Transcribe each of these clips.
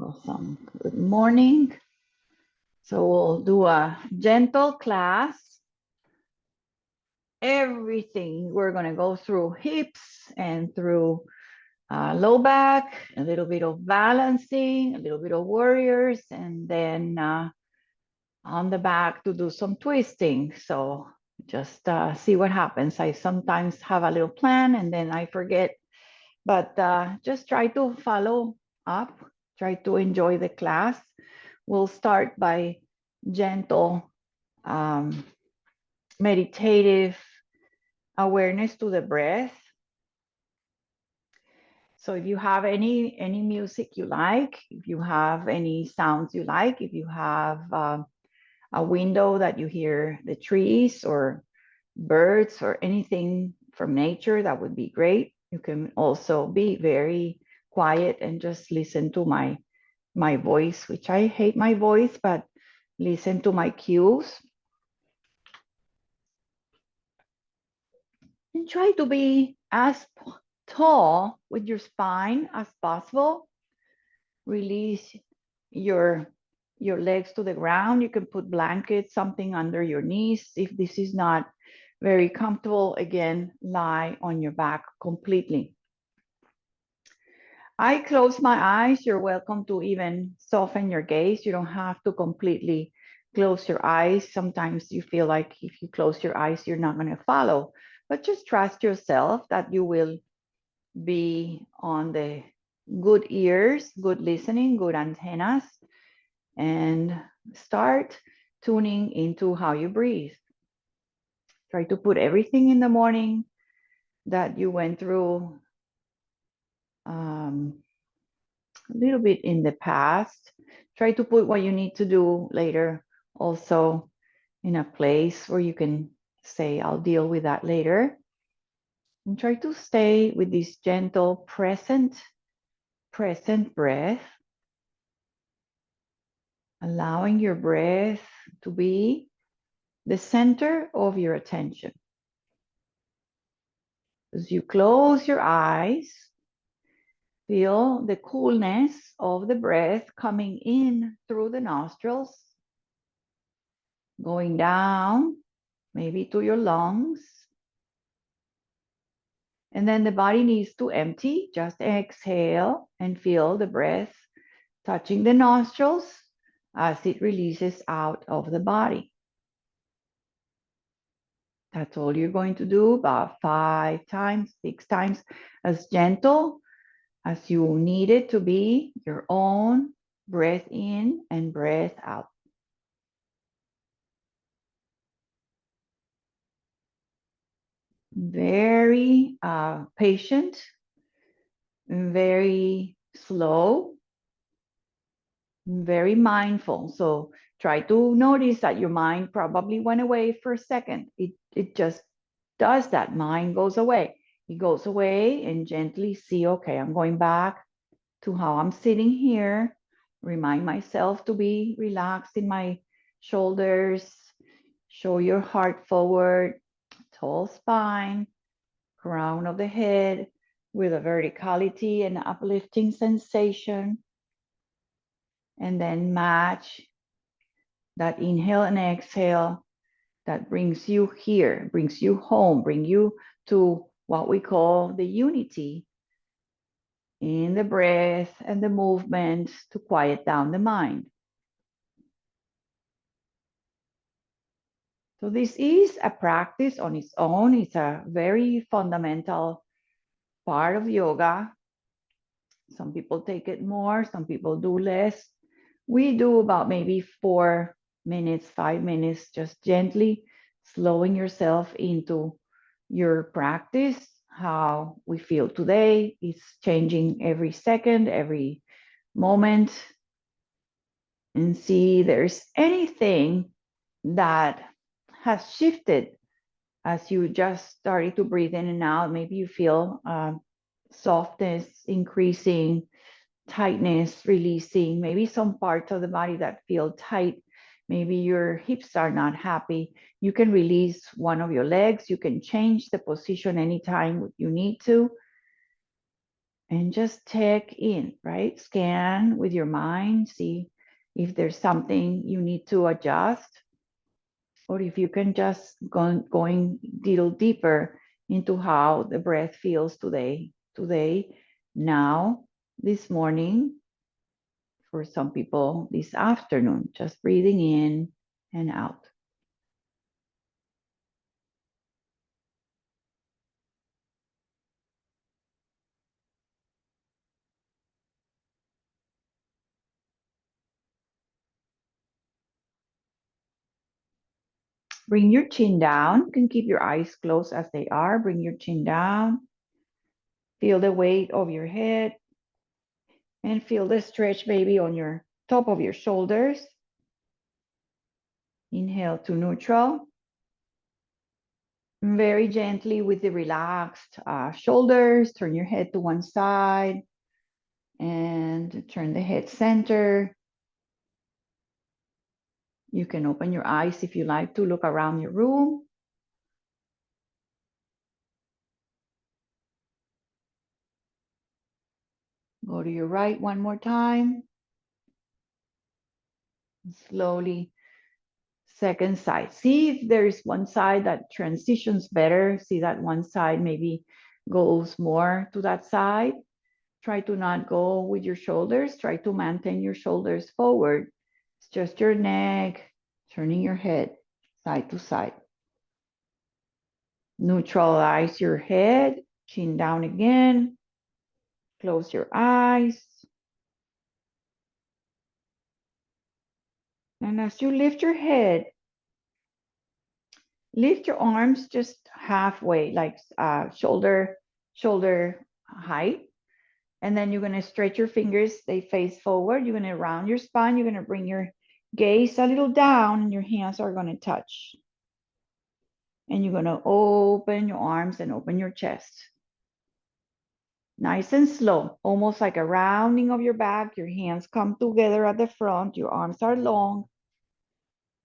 Awesome. Good morning. So we'll do a gentle class. Everything we're going to go through hips and through low back, a little bit of balancing, a little bit of warriors, and then on the back to do some twisting. So just see what happens. I sometimes have a little plan and then I forget, but just try to follow up, try to enjoy the class. We'll start by gentle meditative awareness to the breath. So if you have any music you like, if you have any sounds you like, if you have a window that you hear the trees or birds or anything from nature, that would be great. You can also be very quiet and just listen to my voice, which I hate my voice, but listen to my cues. And try to be as tall with your spine as possible. Release your legs to the ground. You can put blankets, something under your knees. If this is not very comfortable, again, lie on your back completely. I close my eyes. You're welcome to even soften your gaze. You don't have to completely close your eyes. Sometimes you feel like if you close your eyes, you're not going to follow. But just trust yourself that you will be on the good ears, good listening, good antennas, and start tuning into how you breathe. Try to put everything in the morning that you went through a little bit in the past. Try to put what you need to do later also in a place where you can say, I'll deal with that later. And try to stay with this gentle, present breath, allowing your breath to be the center of your attention. As you close your eyes, feel the coolness of the breath coming in through the nostrils, going down, maybe to your lungs. And then the body needs to empty. Just exhale and feel the breath touching the nostrils as it releases out of the body. That's all you're going to do, about 5 times, 6 times, as gentle as you need it to be, your own breath in and breath out. Very patient, very slow, very mindful. So try to notice that your mind probably went away for a second. It just does that. Mind goes away. It goes away and gently see, okay, I'm going back to how I'm sitting here. Remind myself to be relaxed in my shoulders. Show your heart forward, tall spine, crown of the head with a verticality and uplifting sensation. And then match that inhale and exhale that brings you here, brings you home, bring you to what we call the unity in the breath and the movement to quiet down the mind. So this is a practice on its own. It's a very fundamental part of yoga. Some people take it more, some people do less. We do about maybe 4 minutes, 5 minutes, just gently slowing yourself into your practice. How we feel today is changing every second, every moment. And see there's anything that has shifted as you just started to breathe in and out. Maybe you feel softness increasing, tightness releasing, maybe some parts of the body that feel tight Maybe your hips are not happy. You can release one of your legs. You can change the position anytime you need to. And just check in, right? Scan with your mind, see if there's something you need to adjust, or if you can just going a little deeper into how the breath feels today, now, this morning, for some people, this afternoon, just breathing in and out. Bring your chin down. You can keep your eyes closed as they are. Bring your chin down. Feel the weight of your head and feel the stretch maybe on your top of your shoulders. Inhale to neutral. Very gently with the relaxed shoulders, turn your head to one side and turn the head center. You can open your eyes if you like to look around your room. Go to your right one more time. Slowly, second side. See if there's one side that transitions better. See that one side maybe goes more to that side. Try to not go with your shoulders. Try to maintain your shoulders forward. It's just your neck, turning your head side to side. Neutralize your head, chin down again. Close your eyes. And as you lift your head, lift your arms just halfway, like shoulder height. And then you're going to stretch your fingers, they face forward. You're going to round your spine. You're going to bring your gaze a little down, and your hands are going to touch. And you're going to open your arms and open your chest. Nice and slow, almost like a rounding of your back. Your hands come together at the front. Your arms are long.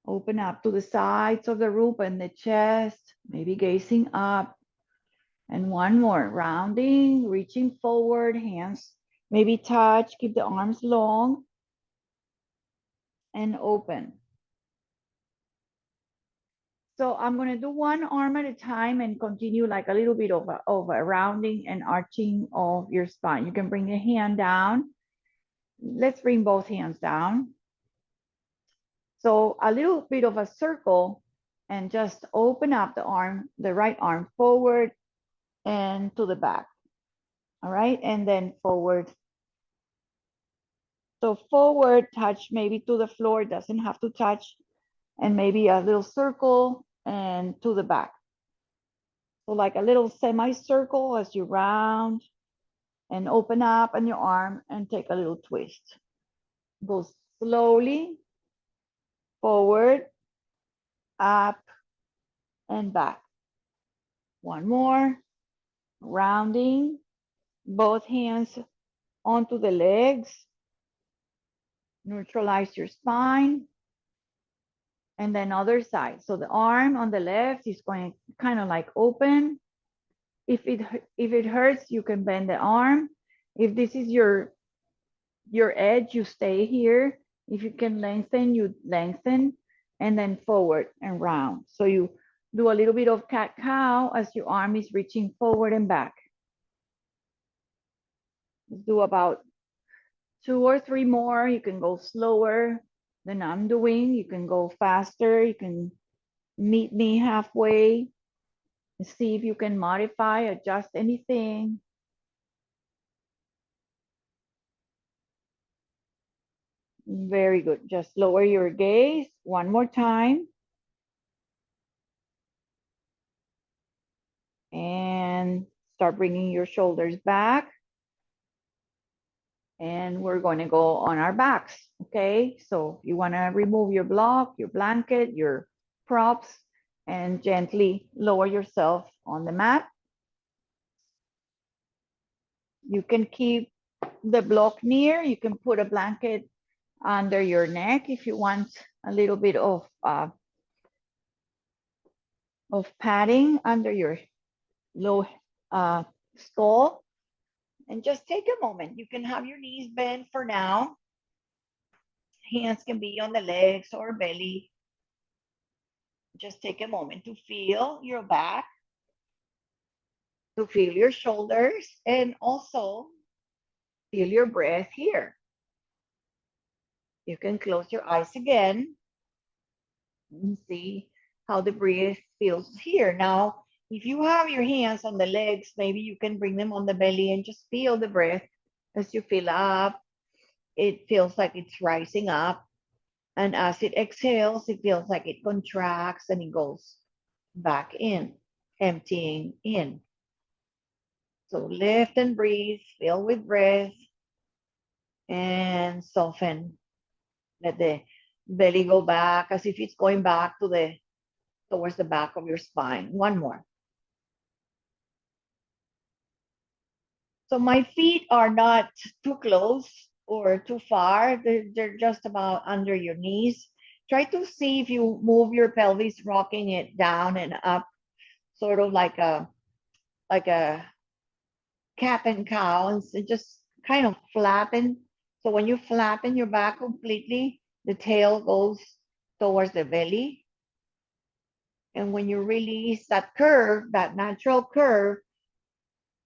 Open up to the sides of the room and the chest, maybe gazing up. And one more, rounding, reaching forward, hands maybe touch, keep the arms long and open. So I'm going to do one arm at a time and continue like a little bit of a rounding and arching of your spine. You can bring the hand down. Let's bring both hands down. So a little bit of a circle and just open up the arm, the right arm forward and to the back. All right, and then forward. So forward, touch maybe to the floor, doesn't have to touch, and maybe a little circle and to the back. So like a little semicircle as you round and open up on your arm and take a little twist. Go slowly forward, up, and back. One more, rounding, both hands onto the legs, neutralize your spine, and then other side. So the arm on the left is going kind of like open. If it hurts, you can bend the arm. If this is your edge, you stay here. If you can lengthen, you lengthen, and then forward and round. So you do a little bit of cat-cow as your arm is reaching forward and back. Let's do about 2 or 3 more. You can go slower than I'm doing. You can go faster. You can meet me halfway. See if you can modify, adjust anything. Very good. Just lower your gaze one more time. And start bringing your shoulders back. And we're going to go on our backs, okay? So you want to remove your block, your blanket, your props, and gently lower yourself on the mat. You can keep the block near. You can put a blanket under your neck if you want a little bit of padding under your low skull. And just take a moment. You can have your knees bent for now. Hands can be on the legs or belly. Just take a moment to feel your back, to feel your shoulders, and also feel your breath here. You can close your eyes again and see how the breath feels here. Now, if you have your hands on the legs, maybe you can bring them on the belly and just feel the breath as you fill up. It feels like it's rising up. And as it exhales, it feels like it contracts and it goes back in, emptying in. So lift and breathe, fill with breath, and soften. Let the belly go back as if it's going back towards the back of your spine. One more. So my feet are not too close or too far. They're just about under your knees. Try to see if you move your pelvis, rocking it down and up, sort of like a cat and cow, and so just kind of flatten. So when you flatten your back completely, the tail goes towards the belly. And when you release that curve, that natural curve,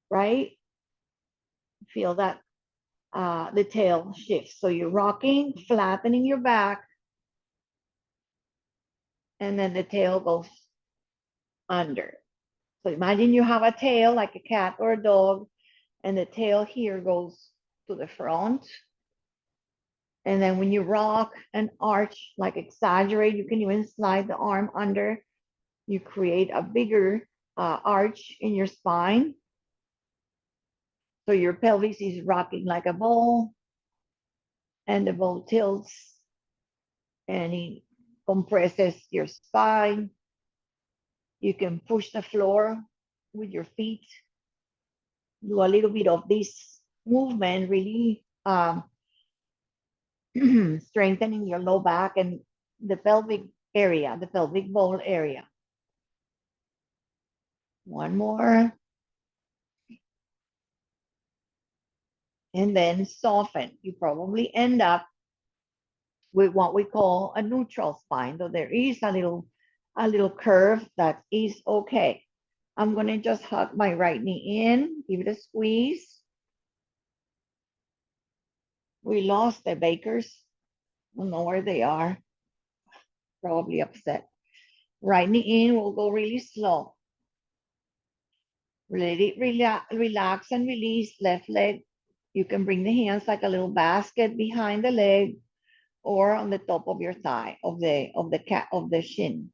right? Feel that the tail shifts. So you're rocking, flattening your back, and then the tail goes under. So imagine you have a tail like a cat or a dog, and the tail here goes to the front. And then when you rock and arch, like exaggerate, you can even slide the arm under. You create a bigger arch in your spine. So your pelvis is rocking like a ball, and the ball tilts and it compresses your spine. You can push the floor with your feet. Do a little bit of this movement, really strengthening your low back and the pelvic area, the pelvic bowl area. One more. And then soften. You probably end up with what we call a neutral spine, though there is a little curve that is okay. I'm gonna just hug my right knee in, give it a squeeze. We lost the bakers. I don't know where they are. Probably upset. Right knee in, we'll go really slow. Let it relax and release left leg. You can bring the hands like a little basket behind the leg or on the top of your thigh, of the shin.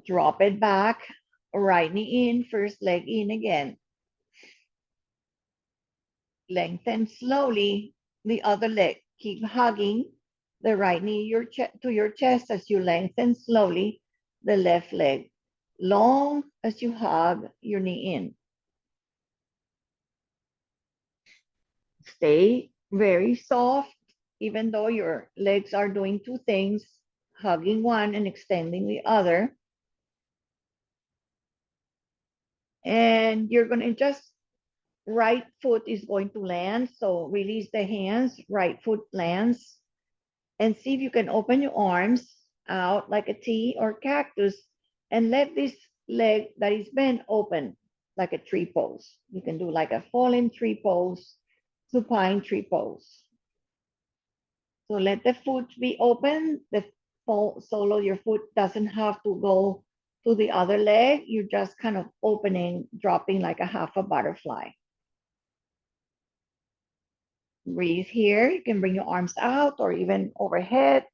Drop it back, right knee in, first leg in again. Lengthen slowly the other leg. Keep hugging the right knee to your chest as you lengthen slowly the left leg, long as you hug your knee in. Stay very soft, even though your legs are doing two things, hugging one and extending the other. And you're going to just, right foot is going to land. So release the hands, right foot lands. And see if you can open your arms out like a T or cactus and let this leg that is bent open like a tree pose. You can do like a fallen tree pose, supine tree pose. So let the foot be open. The sole of your foot doesn't have to go to the other leg. You're just kind of opening, dropping like a half a butterfly. Breathe here. You can bring your arms out or even overhead.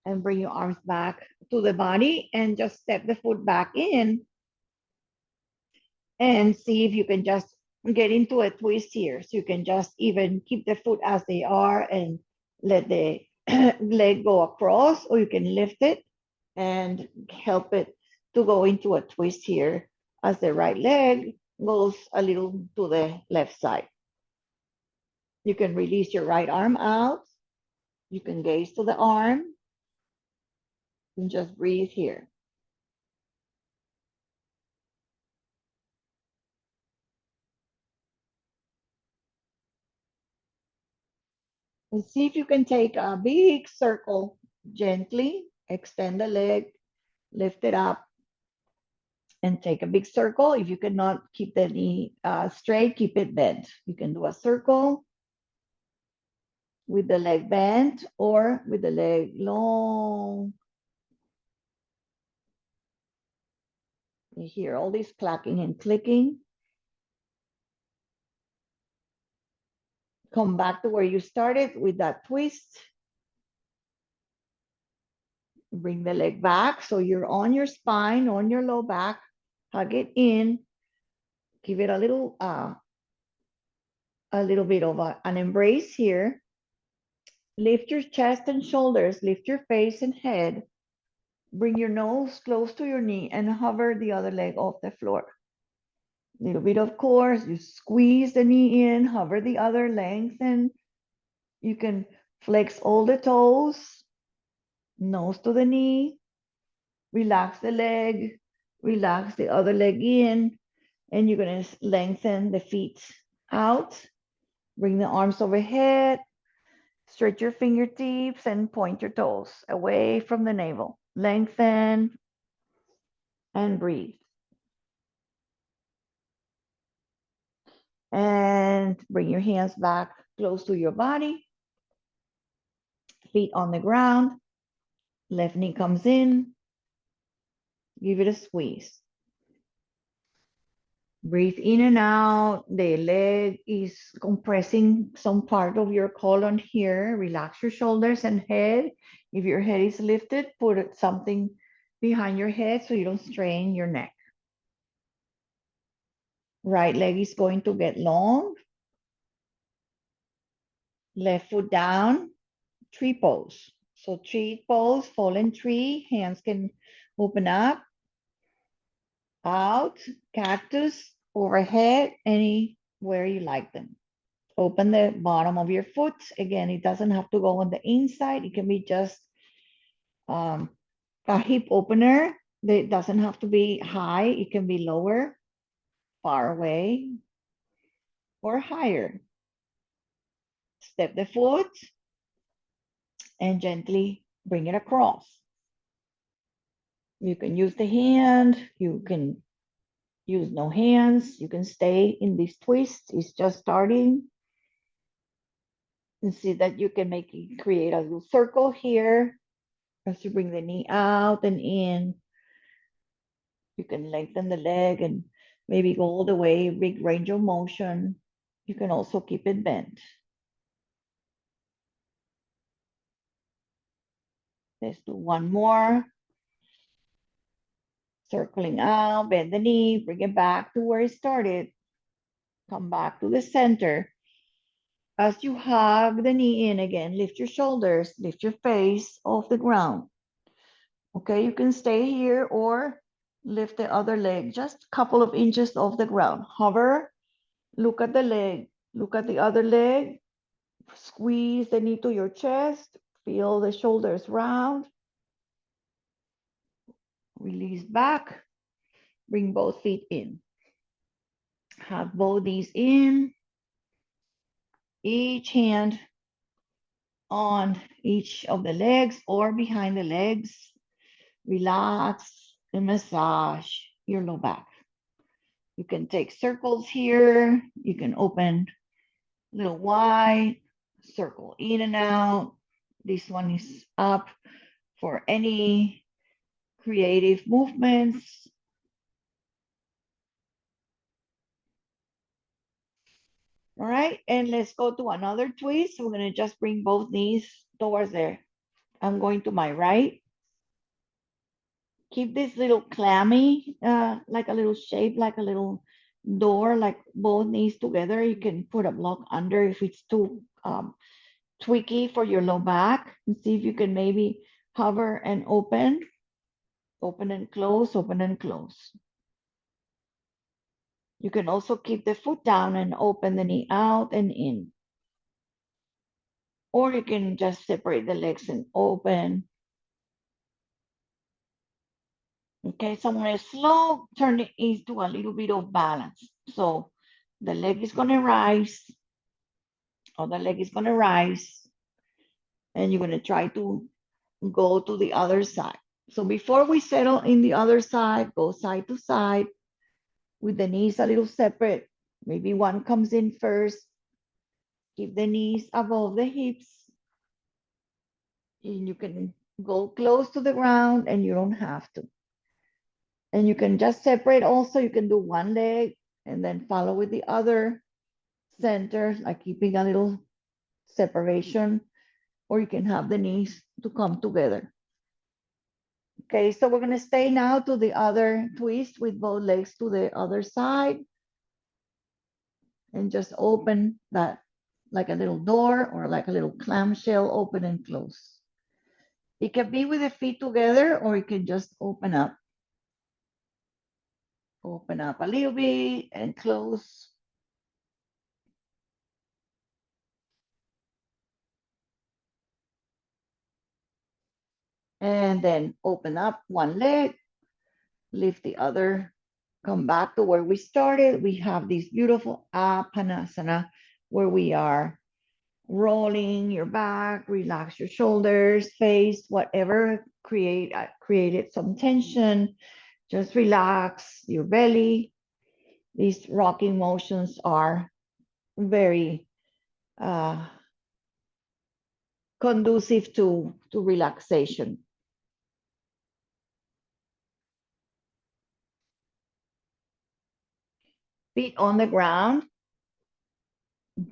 And bring your arms back to the body and just step the foot back in and see if you can just get into a twist here. So you can just even keep the foot as they are and let the leg go across, or you can lift it and help it to go into a twist here as the right leg goes a little to the left side. You can release your right arm out. You can gaze to the arm and just breathe here. And see if you can take a big circle gently, extend the leg, lift it up, and take a big circle. If you cannot keep the knee straight, keep it bent. You can do a circle with the leg bent or with the leg long. You hear all this clacking and clicking. Come back to where you started with that twist. Bring the leg back so you're on your spine, on your low back. Hug it in. Give it a little bit of an embrace here. Lift your chest and shoulders. Lift your face and head. Bring your nose close to your knee and hover the other leg off the floor. Little bit of course, you squeeze the knee in, hover the other, lengthen. You can flex all the toes, nose to the knee, relax the leg, relax the other leg in, and you're gonna lengthen the feet out. Bring the arms overhead, stretch your fingertips and point your toes away from the navel. Lengthen and breathe. And bring your hands back close to your body. Feet on the ground. Left knee comes in. Give it a squeeze. Breathe in and out. The leg is compressing some part of your colon here. Relax your shoulders and head. If your head is lifted, put something behind your head so you don't strain your neck. Right leg is going to get long. Left foot down, tree pose. So tree pose, fallen tree, hands can open up, out, cactus, overhead, anywhere you like them. Open the bottom of your foot. Again, it doesn't have to go on the inside. It can be just a hip opener. It doesn't have to be high. It can be lower, far away, or higher. Step the foot and gently bring it across. You can use the hand. You can use no hands. You can stay in this twist. It's just starting. And see that you can create a little circle here as you bring the knee out and in. You can lengthen the leg and maybe go all the way, big range of motion. You can also keep it bent. Let's do one more. Circling out, bend the knee, bring it back to where it started. Come back to the center. As you hug the knee in again, lift your shoulders, lift your face off the ground. Okay, you can stay here or lift the other leg just a couple of inches off the ground. Hover, look at the leg, look at the other leg, squeeze the knee to your chest, feel the shoulders round. Release back, bring both feet in. Hug both knees in, each hand on each of the legs or behind the legs. Relax and massage your low back. You can take circles here. You can open a little wide, circle in and out. This one is up for any creative movements. All right, and let's go to another twist. We're gonna just bring both knees towards there. I'm going to my right. Keep this little clammy, like a little shape, like a little door, like both knees together. You can put a block under if it's too tweaky for your low back. And see if you can maybe hover and open and close, open and close. You can also keep the foot down and open the knee out and in. Or you can just separate the legs and open. Okay, so I'm going to slow turn it into a little bit of balance. So the leg is going to rise, or the leg is going to rise, and you're going to try to go to the other side. So before we settle in the other side, go side to side with the knees a little separate. Maybe one comes in first. Keep the knees above the hips. And you can go close to the ground and you don't have to. And you can just separate also. You can do one leg and then follow with the other center, like keeping a little separation, or you can have the knees to come together. Okay, so we're gonna stay now to the other twist with both legs to the other side and just open that like a little door or like a little clamshell, open and close. It can be with the feet together or it can just open up. Open up a little bit and close. And then open up one leg, lift the other, come back to where we started. We have this beautiful Apanasana where we are rolling your back, relax your shoulders, face, whatever created some tension. Just relax your belly. These rocking motions are very conducive to relaxation. Feet on the ground.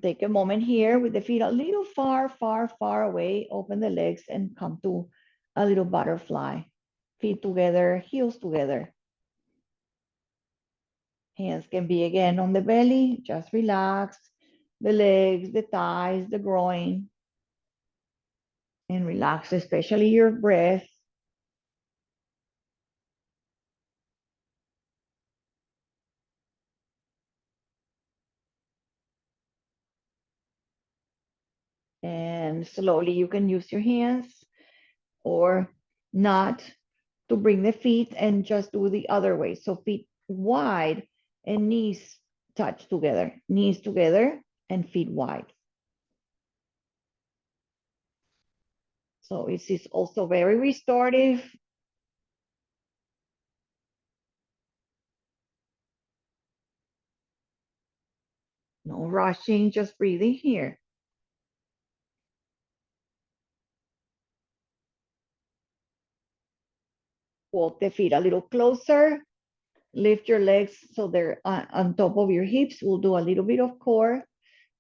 Take a moment here with the feet a little far away. Open the legs and come to a little butterfly. Feet together, heels together. Hands can be again on the belly. Just relax the legs, the thighs, the groin. And relax, especially your breath. And slowly you can use your hands or not to bring the feet and just do the other way. So feet wide and knees touch together, knees together and feet wide. So it is also very restorative. No rushing, just breathing here. Walk the feet a little closer. Lift your legs so they're on top of your hips. We'll do a little bit of core.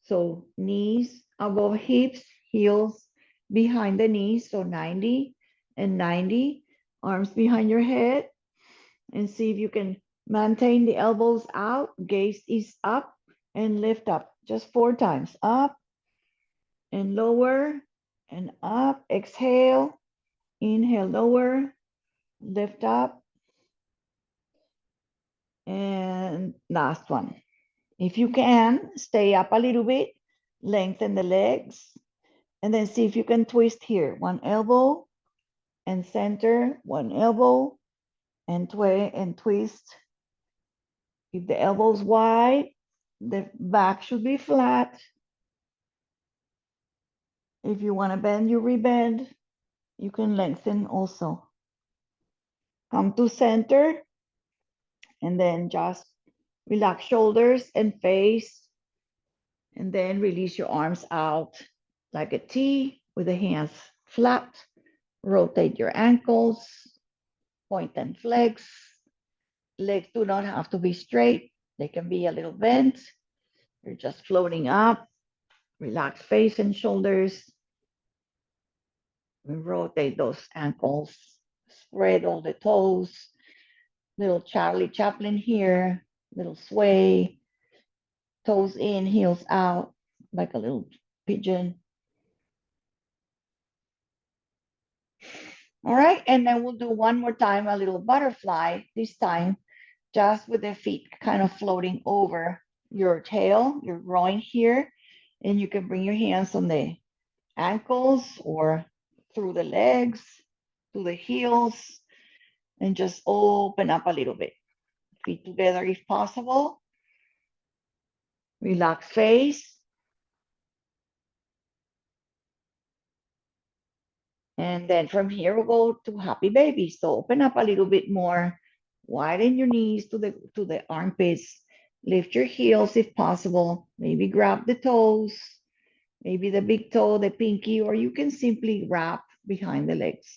So knees above hips, heels behind the knees. So 90 and 90. Arms behind your head. And see if you can maintain the elbows out. Gaze is up and lift up. Just 4 times. Up and lower and up. Exhale. Inhale, lower. Lift up. And last one. If you can, stay up a little bit, lengthen the legs, and then see if you can twist here. One elbow and center, one elbow and twist. If the elbow's wide, the back should be flat. If you want to bend, you rebend. You can lengthen also. Come to center and then just relax shoulders and face. And then release your arms out like a T with the hands flat. Rotate your ankles, point and flex. Legs do not have to be straight. They can be a little bent. You're just floating up. Relax face and shoulders. Rotate those ankles. Spread all the toes. Little Charlie Chaplin here. Little sway. Toes in, heels out, like a little pigeon. All right, and then we'll do one more time, a little butterfly. This time, just with the feet kind of floating over your tail, your groin here. And you can bring your hands on the ankles or through the legs, to the heels, and just open up a little bit. Feet together if possible. Relax face. And then from here, we'll go to happy baby. So open up a little bit more. Widen your knees to the armpits. Lift your heels if possible. Maybe grab the toes, maybe the big toe, the pinky, or you can simply wrap behind the legs.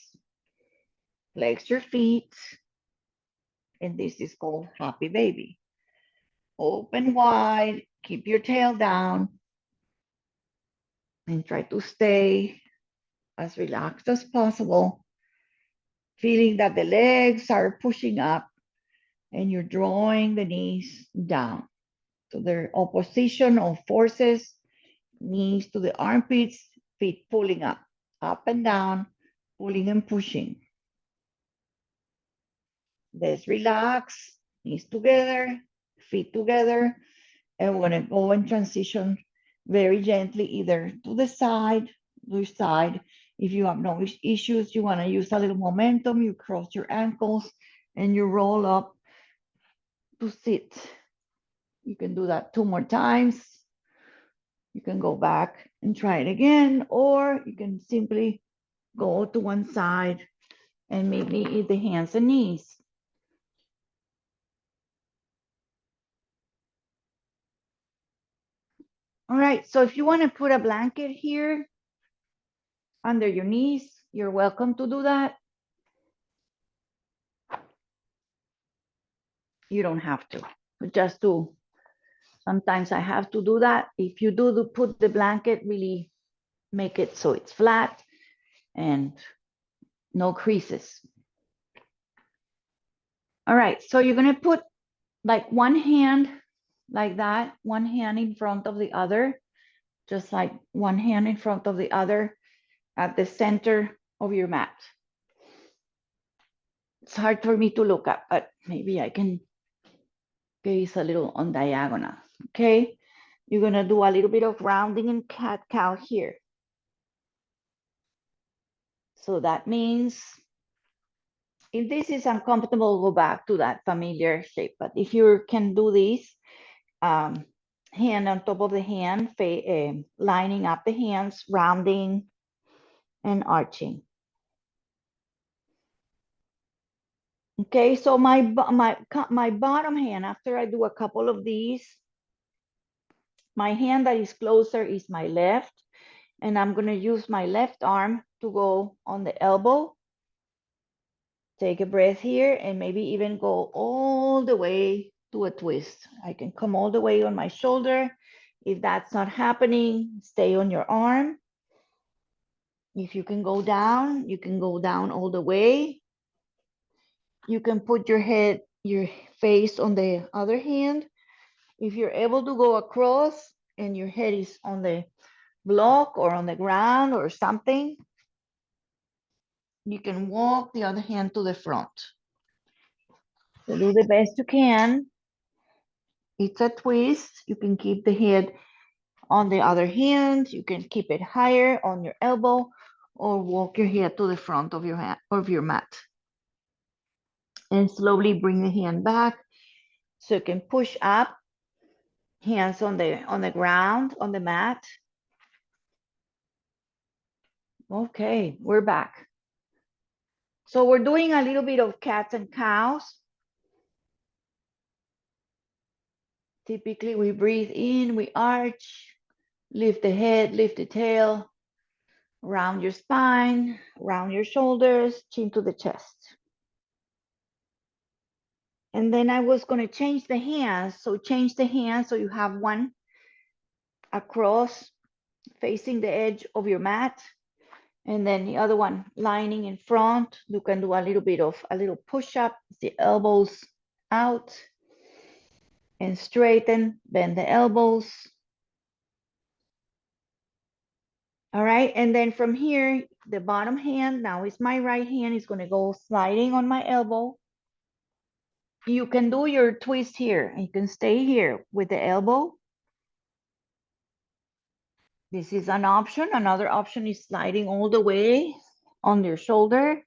Flex your feet. And this is called happy baby. Open wide, keep your tail down, and try to stay as relaxed as possible, feeling that the legs are pushing up and you're drawing the knees down. So their opposition of forces, knees to the armpits, feet pulling up and down, pulling and pushing. Let's relax, knees together, feet together, and we're gonna go and transition very gently either to the side, to side. If you have no issues, you wanna use a little momentum, you cross your ankles and you roll up to sit. You can do that 2 more times. You can go back and try it again, or you can simply go to one side and maybe eat the hands and knees. All right, so if you want to put a blanket here under your knees, you're welcome to do that. You don't have to, but just do. Sometimes I have to do that. If you do put the blanket, really make it so it's flat and no creases. All right, so you're gonna put like one hand like that, one hand in front of the other, just like one hand in front of the other at the center of your mat. It's hard for me to look at, but maybe I can gaze a little on diagonal, okay? You're gonna do a little bit of rounding and cat-cow here. So that means if this is uncomfortable, go back to that familiar shape. But if you can do this, hand on top of the hand, lining up the hands, rounding and arching. Okay, so my bottom hand, after I do a couple of these, my hand that is closer is my left, and I'm gonna use my left arm to go on the elbow. Take a breath here and maybe even go all the way to a twist. I can come all the way on my shoulder. If that's not happening, stay on your arm. If you can go down, you can go down all the way. You can put your head, your face on the other hand. If you're able to go across and your head is on the block or on the ground or something, you can walk the other hand to the front. So do the best you can. It's a twist. You can keep the head on the other hand. You can keep it higher on your elbow or walk your head to the front of your mat. And slowly bring the hand back so you can push up, hands on the ground, on the mat. Okay, we're back. So we're doing a little bit of cats and cows. Typically we breathe in, we arch, lift the head, lift the tail, round your spine, round your shoulders, chin to the chest. And then I was going to change the hands. So change the hands so you have one across facing the edge of your mat. And then the other one lining in front. You can do a little bit of a little push up, the elbows out and straighten, bend the elbows. All right, and then from here, the bottom hand, now is my right hand, is gonna go sliding on my elbow. You can do your twist here. You can stay here with the elbow. This is an option. Another option is sliding all the way on your shoulder,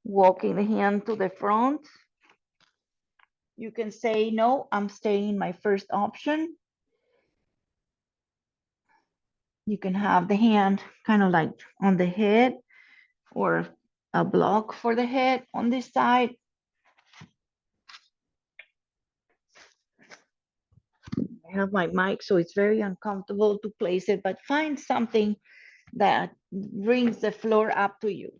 walking the hand to the front. You can say, no, I'm staying in my first option. You can have the hand kind of like on the head or a block for the head on this side. I have my mic, so it's very uncomfortable to place it, but find something that brings the floor up to you.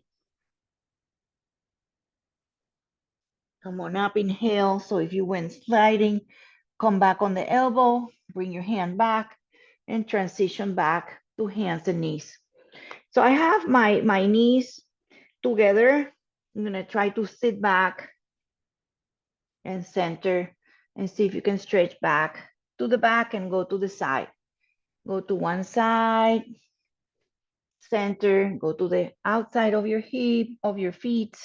Come on up, inhale. So if you went sliding, come back on the elbow, bring your hand back, and transition back to hands and knees. So I have my knees together. I'm gonna try to sit back and center and see if you can stretch back to the back and go to the side. Go to one side, center, go to the outside of your hip, of your feet,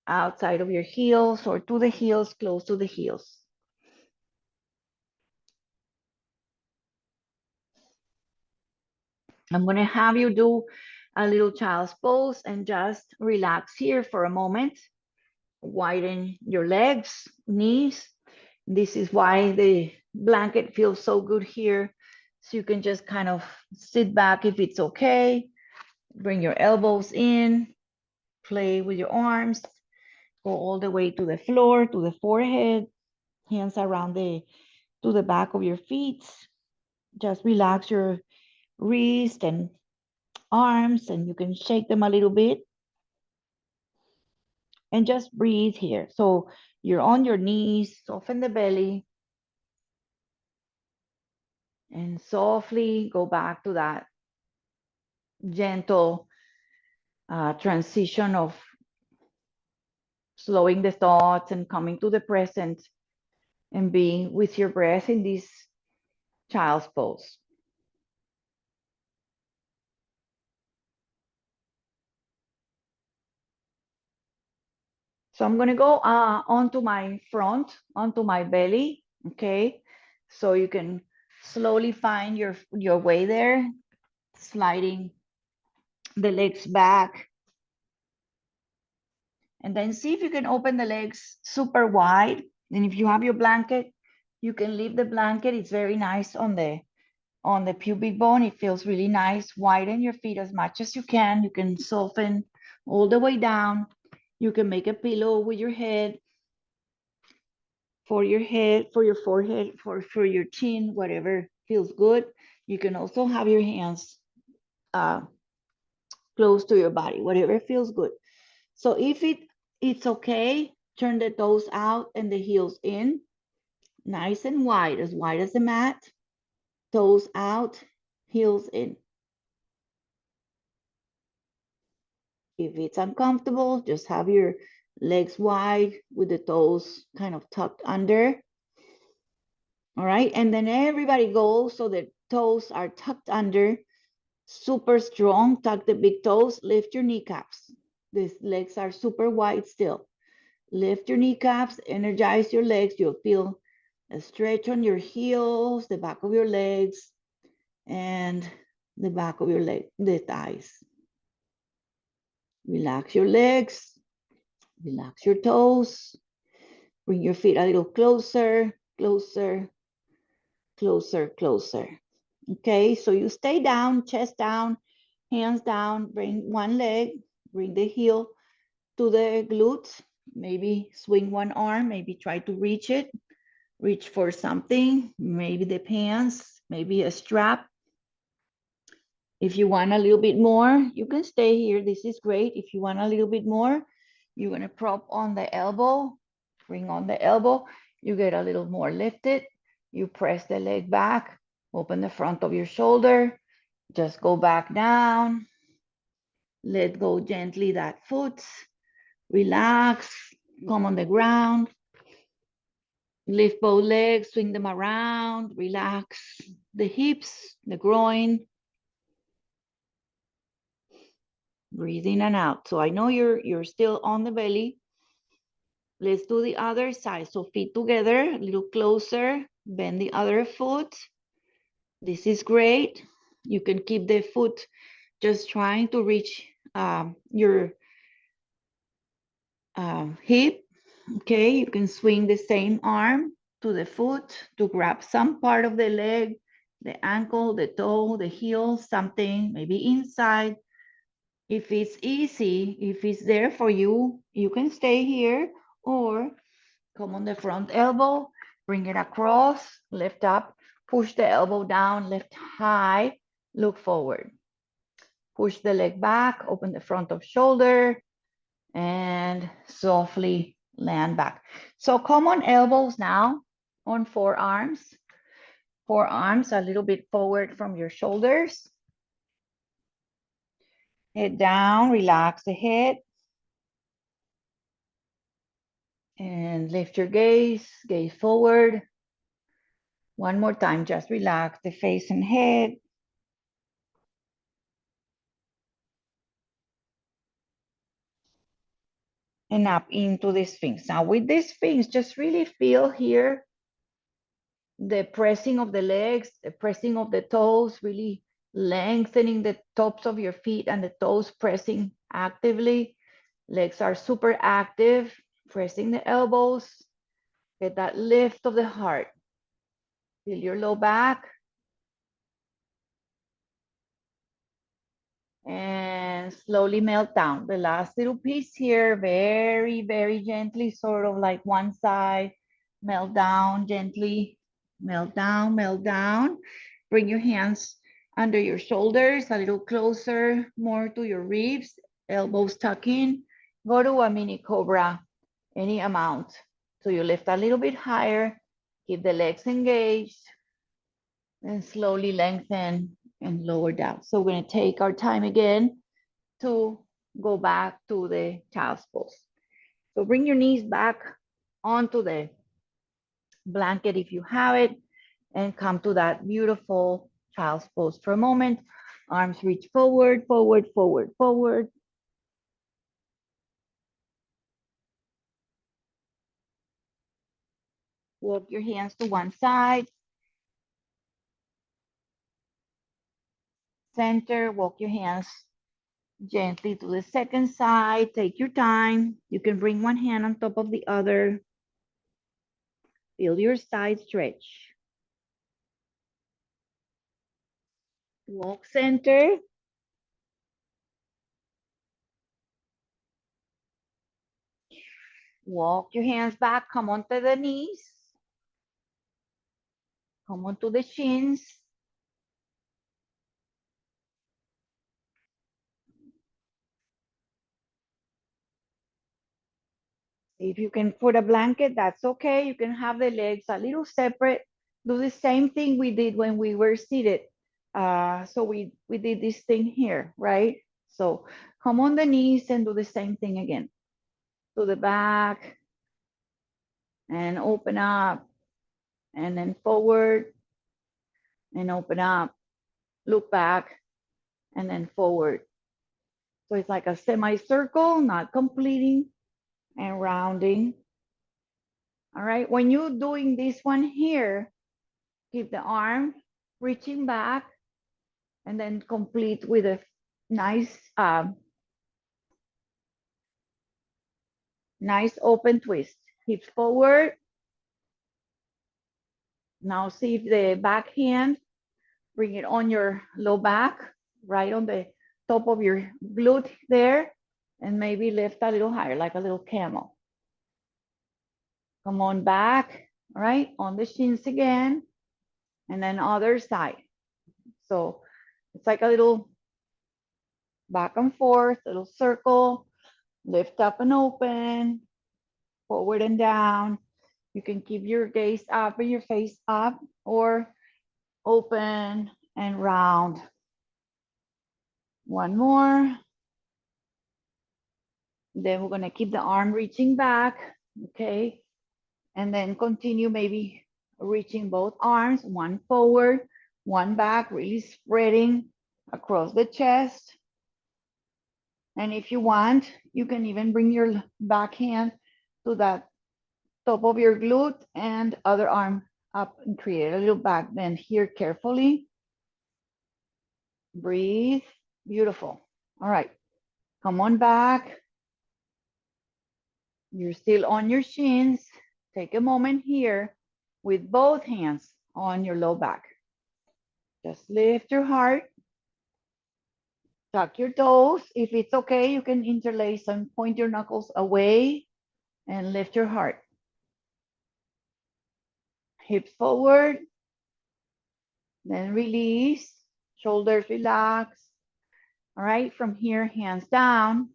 outside of your heels or to the heels, close to the heels. I'm gonna have you do a little child's pose and just relax here for a moment. Widen your legs, knees. This is why the blanket feels so good here. So you can just kind of sit back if it's okay. Bring your elbows in, play with your arms, go all the way to the floor, to the forehead, hands around to the back of your feet. Just relax your wrist and arms, and you can shake them a little bit. And just breathe here. So you're on your knees, soften the belly, and softly go back to that gentle transition of slowing the thoughts and coming to the present and being with your breath in this child's pose. So I'm going to go onto my front, onto my belly, okay? So you can slowly find your way there, sliding the legs back. And then see if you can open the legs super wide. And if you have your blanket, you can leave the blanket. It's very nice on the pubic bone. It feels really nice. Widen your feet as much as you can. You can soften all the way down. You can make a pillow with your head, for your head, for your forehead, for your chin, whatever feels good. You can also have your hands close to your body, whatever feels good. So if it's okay, turn the toes out and the heels in, nice and wide as the mat, toes out, heels in. If it's uncomfortable, just have your legs wide with the toes kind of tucked under. All right, and then everybody goes so the toes are tucked under, super strong. Tuck the big toes, lift your kneecaps. These legs are super wide still. Lift your kneecaps, energize your legs. You'll feel a stretch on your heels, the back of your legs, and the back of your leg, the thighs. Relax your legs, relax your toes. Bring your feet a little closer, closer, closer, closer. Okay, so you stay down, chest down, hands down. Bring one leg, bring the heel to the glutes. Maybe swing one arm, maybe try to reach it. Reach for something, maybe the pants, maybe a strap. If you want a little bit more, you can stay here. This is great. If you want a little bit more, you're gonna prop on the elbow, bring on the elbow. You get a little more lifted. You press the leg back, open the front of your shoulder, just go back down. Let go gently that foot, relax, come on the ground. Lift both legs, swing them around, relax the hips, the groin. Breathe in and out. So I know you're still on the belly. Let's do the other side. So feet together, a little closer, bend the other foot. This is great. You can keep the foot just trying to reach your hip. Okay, you can swing the same arm to the foot to grab some part of the leg, the ankle, the toe, the heel, something, maybe inside. If it's easy, if it's there for you, you can stay here or come on the front elbow, bring it across, lift up, push the elbow down, lift high, look forward. Push the leg back, open the front of shoulder, and softly land back. So come on elbows now on forearms. Forearms a little bit forward from your shoulders. Head down, relax the head. And lift your gaze, gaze forward. One more time, just relax the face and head. And up into the Sphinx. Now with this Sphinx, just really feel here the pressing of the legs, the pressing of the toes, really lengthening the tops of your feet and the toes pressing actively. Legs are super active, pressing the elbows. Get that lift of the heart. Feel your low back. And slowly melt down. The last little piece here, very, very gently, sort of like one side, melt down gently, melt down, melt down. Bring your hands under your shoulders, a little closer, more to your ribs, elbows tuck in. Go to a mini cobra, any amount. So you lift a little bit higher, keep the legs engaged, and slowly lengthen and lower down. So we're gonna take our time again to go back to the child's pose. So bring your knees back onto the blanket if you have it, and come to that beautiful child's pose for a moment. Arms reach forward, forward, forward, forward. Walk your hands to one side. Center, walk your hands gently to the second side. Take your time. You can bring one hand on top of the other. Feel your side stretch. Walk center. Walk your hands back. Come onto the knees. Come onto the shins. If you can put a blanket, that's okay. You can have the legs a little separate. Do the same thing we did when we were seated. So we did this thing here, right? So come on the knees and do the same thing again. To the back and open up and then forward and open up. Look back and then forward. So it's like a semicircle, not completing and rounding. All right, when you're doing this one here, keep the arm reaching back and then complete with a nice, nice open twist. Hips forward. Now see if the back hand, bring it on your low back, right on the top of your glute there, and maybe lift a little higher, like a little camel. Come on back, right, on the shins again, and then other side. So it's like a little back and forth, little circle, lift up and open, forward and down. You can keep your gaze up and your face up, or open and round. One more. Then we're gonna keep the arm reaching back, okay? And then continue maybe reaching both arms, one forward, one back, really spreading across the chest. And if you want, you can even bring your back hand to that top of your glute and other arm up and create a little back bend here carefully. Breathe. Beautiful. All right. Come on back. You're still on your shins. Take a moment here with both hands on your low back. Just lift your heart. Tuck your toes. If it's okay, you can interlace and point your knuckles away and lift your heart. Hips forward. Then release. Shoulders relax. All right, from here, hands down.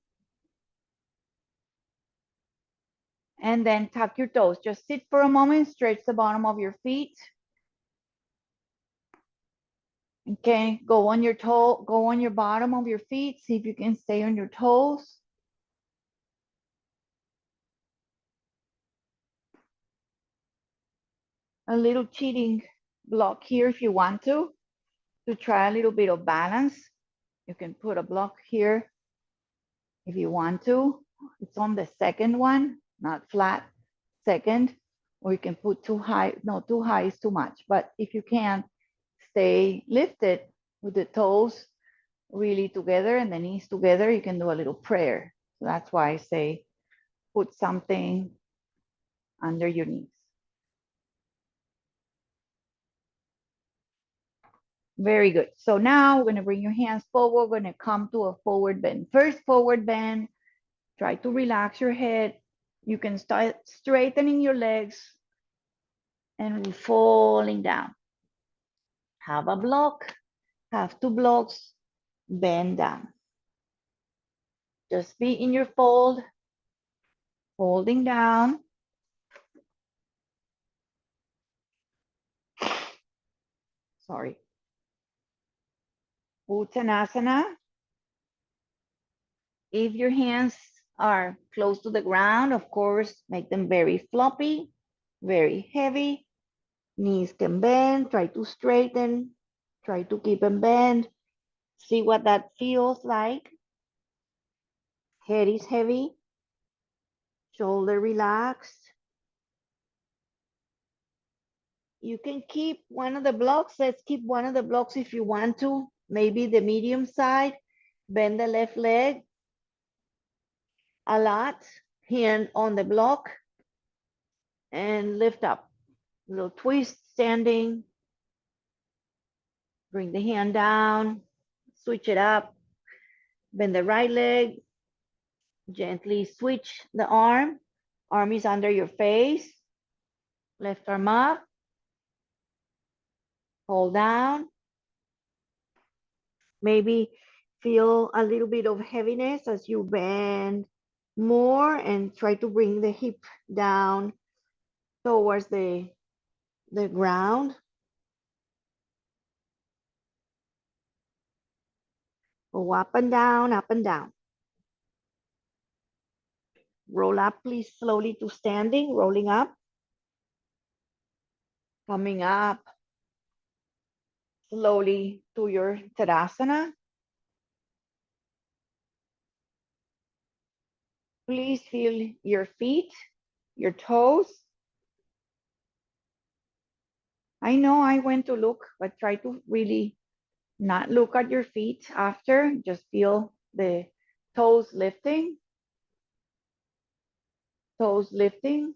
And then tuck your toes. Just sit for a moment, stretch the bottom of your feet. Okay, go on your toe, go on your bottom of your feet. See if you can stay on your toes. A little cheating block here if you want to try a little bit of balance. You can put a block here if you want to. It's on the second one, not flat, second, or you can put too high. No, too high is too much, but if you can, stay lifted with the toes really together and the knees together, you can do a little prayer. So that's why I say put something under your knees. Very good. So now we're going to bring your hands forward. We're going to come to a forward bend. First forward bend. Try to relax your head. You can start straightening your legs and falling down. Have a block. Have two blocks. Bend down. Just be in your fold. Folding down. Sorry. Uttanasana. If your hands are close to the ground, of course, make them very floppy, very heavy. Knees can bend, try to straighten, try to keep them bent. See what that feels like. Head is heavy, shoulder relaxed. You can keep one of the blocks. Let's keep one of the blocks if you want to. Maybe the medium side. Bend the left leg a lot. Hand on the block and lift up. A little twist standing. Bring the hand down. Switch it up. Bend the right leg. Gently switch the arm. Arm is under your face. Left arm up. Hold down. Maybe feel a little bit of heaviness as you bend more and try to bring the hip down towards the ground. Go up and down, up and down. Roll up, please, slowly to standing, rolling up. Coming up slowly to your Tadasana. Please feel your feet, your toes. I know I went to look, but try to really not look at your feet after. Just feel the toes lifting. Toes lifting.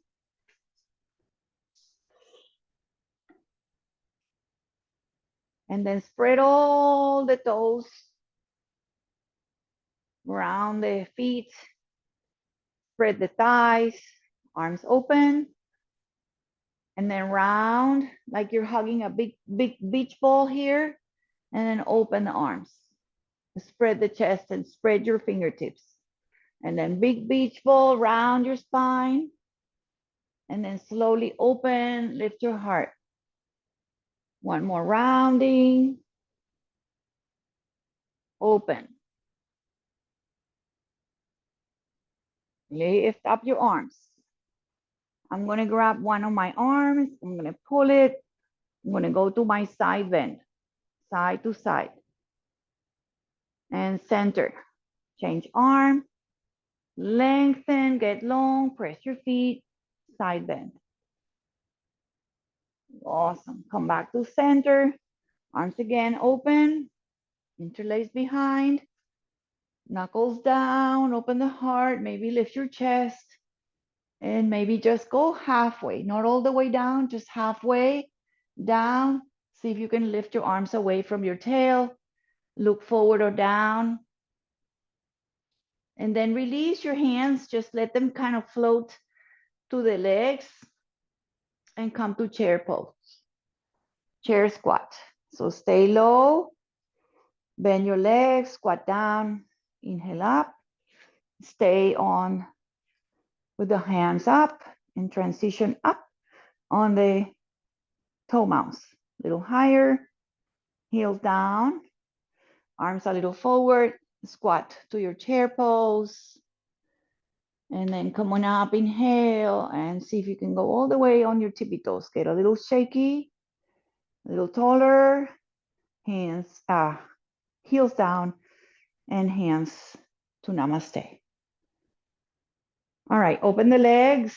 And then spread all the toes around the feet. Spread the thighs, arms open. And then round, like you're hugging a big beach ball here. And then open the arms. Spread the chest and spread your fingertips. And then big beach ball, round your spine. And then slowly open, lift your heart. One more rounding. Open. Lift up your arms. I'm going to grab one of my arms. I'm going to pull it. I'm going to go to my side bend, side to side. And center. Change arm. Lengthen, get long, press your feet, side bend. Awesome. Come back to center. Arms again open, interlace behind, knuckles down, open the heart, maybe lift your chest, and maybe just go halfway, not all the way down, just halfway down. See if you can lift your arms away from your tail, look forward or down, and then release your hands, just let them kind of float to the legs and come to chair pose, chair squat. So stay low, bend your legs, squat down, inhale up, stay on with the hands up and transition up on the toe mounts. A little higher, heels down, arms a little forward, squat to your chair pose. And then come on up, inhale, and see if you can go all the way on your tippy toes. Get a little shaky, a little taller, hands, heels down, and hands to namaste. All right, open the legs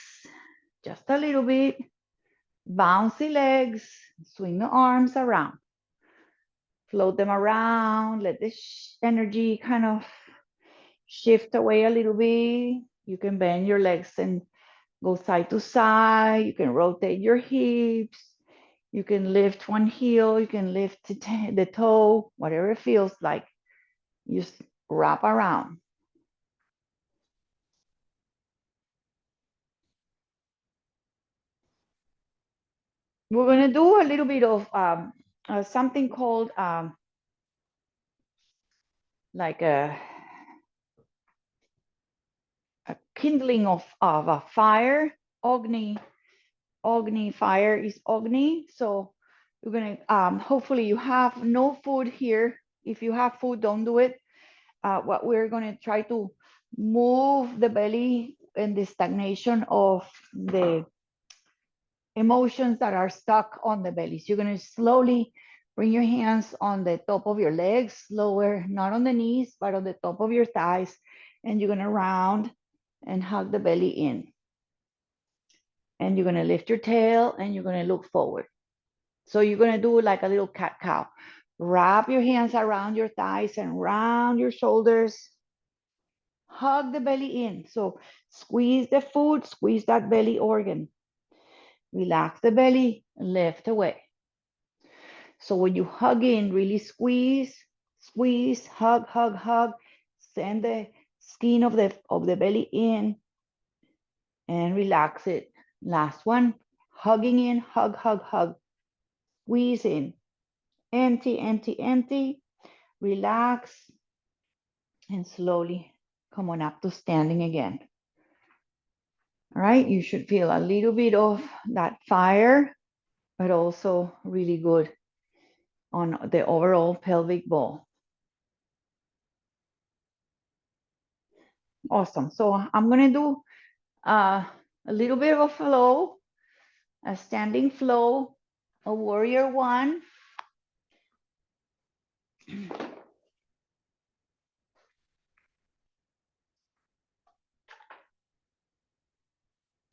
just a little bit. Bouncy legs, swing the arms around. Float them around, let the energy kind of shift away a little bit. You can bend your legs and go side to side. You can rotate your hips. You can lift one heel. You can lift the toe, whatever it feels like. Just wrap around. We're going to do a little bit of something called like a kindling of a fire. Agni fire is Agni. So you're going to, hopefully you have no food here. If you have food, don't do it. What we're going to try to move the belly and the stagnation of the emotions that are stuck on the belly. So you're going to slowly bring your hands on the top of your legs, lower, not on the knees, but on the top of your thighs. And you're going to round and hug the belly in. And you're going to lift your tail and you're going to look forward. So you're going to do like a little cat cow. Wrap your hands around your thighs and round your shoulders. Hug the belly in. So squeeze the food, squeeze that belly organ. Relax the belly, lift away. So when you hug in, really squeeze, squeeze, hug, hug, hug. Send the skin of the belly in and relax it. Last one, hugging in, hug, hug, hug. Squeeze in. Empty, empty, empty. Relax and slowly come on up to standing again. All right, you should feel a little bit of that fire, but also really good on the overall pelvic ball. Awesome. So I'm going to do a little bit of a flow, a standing flow, a warrior one.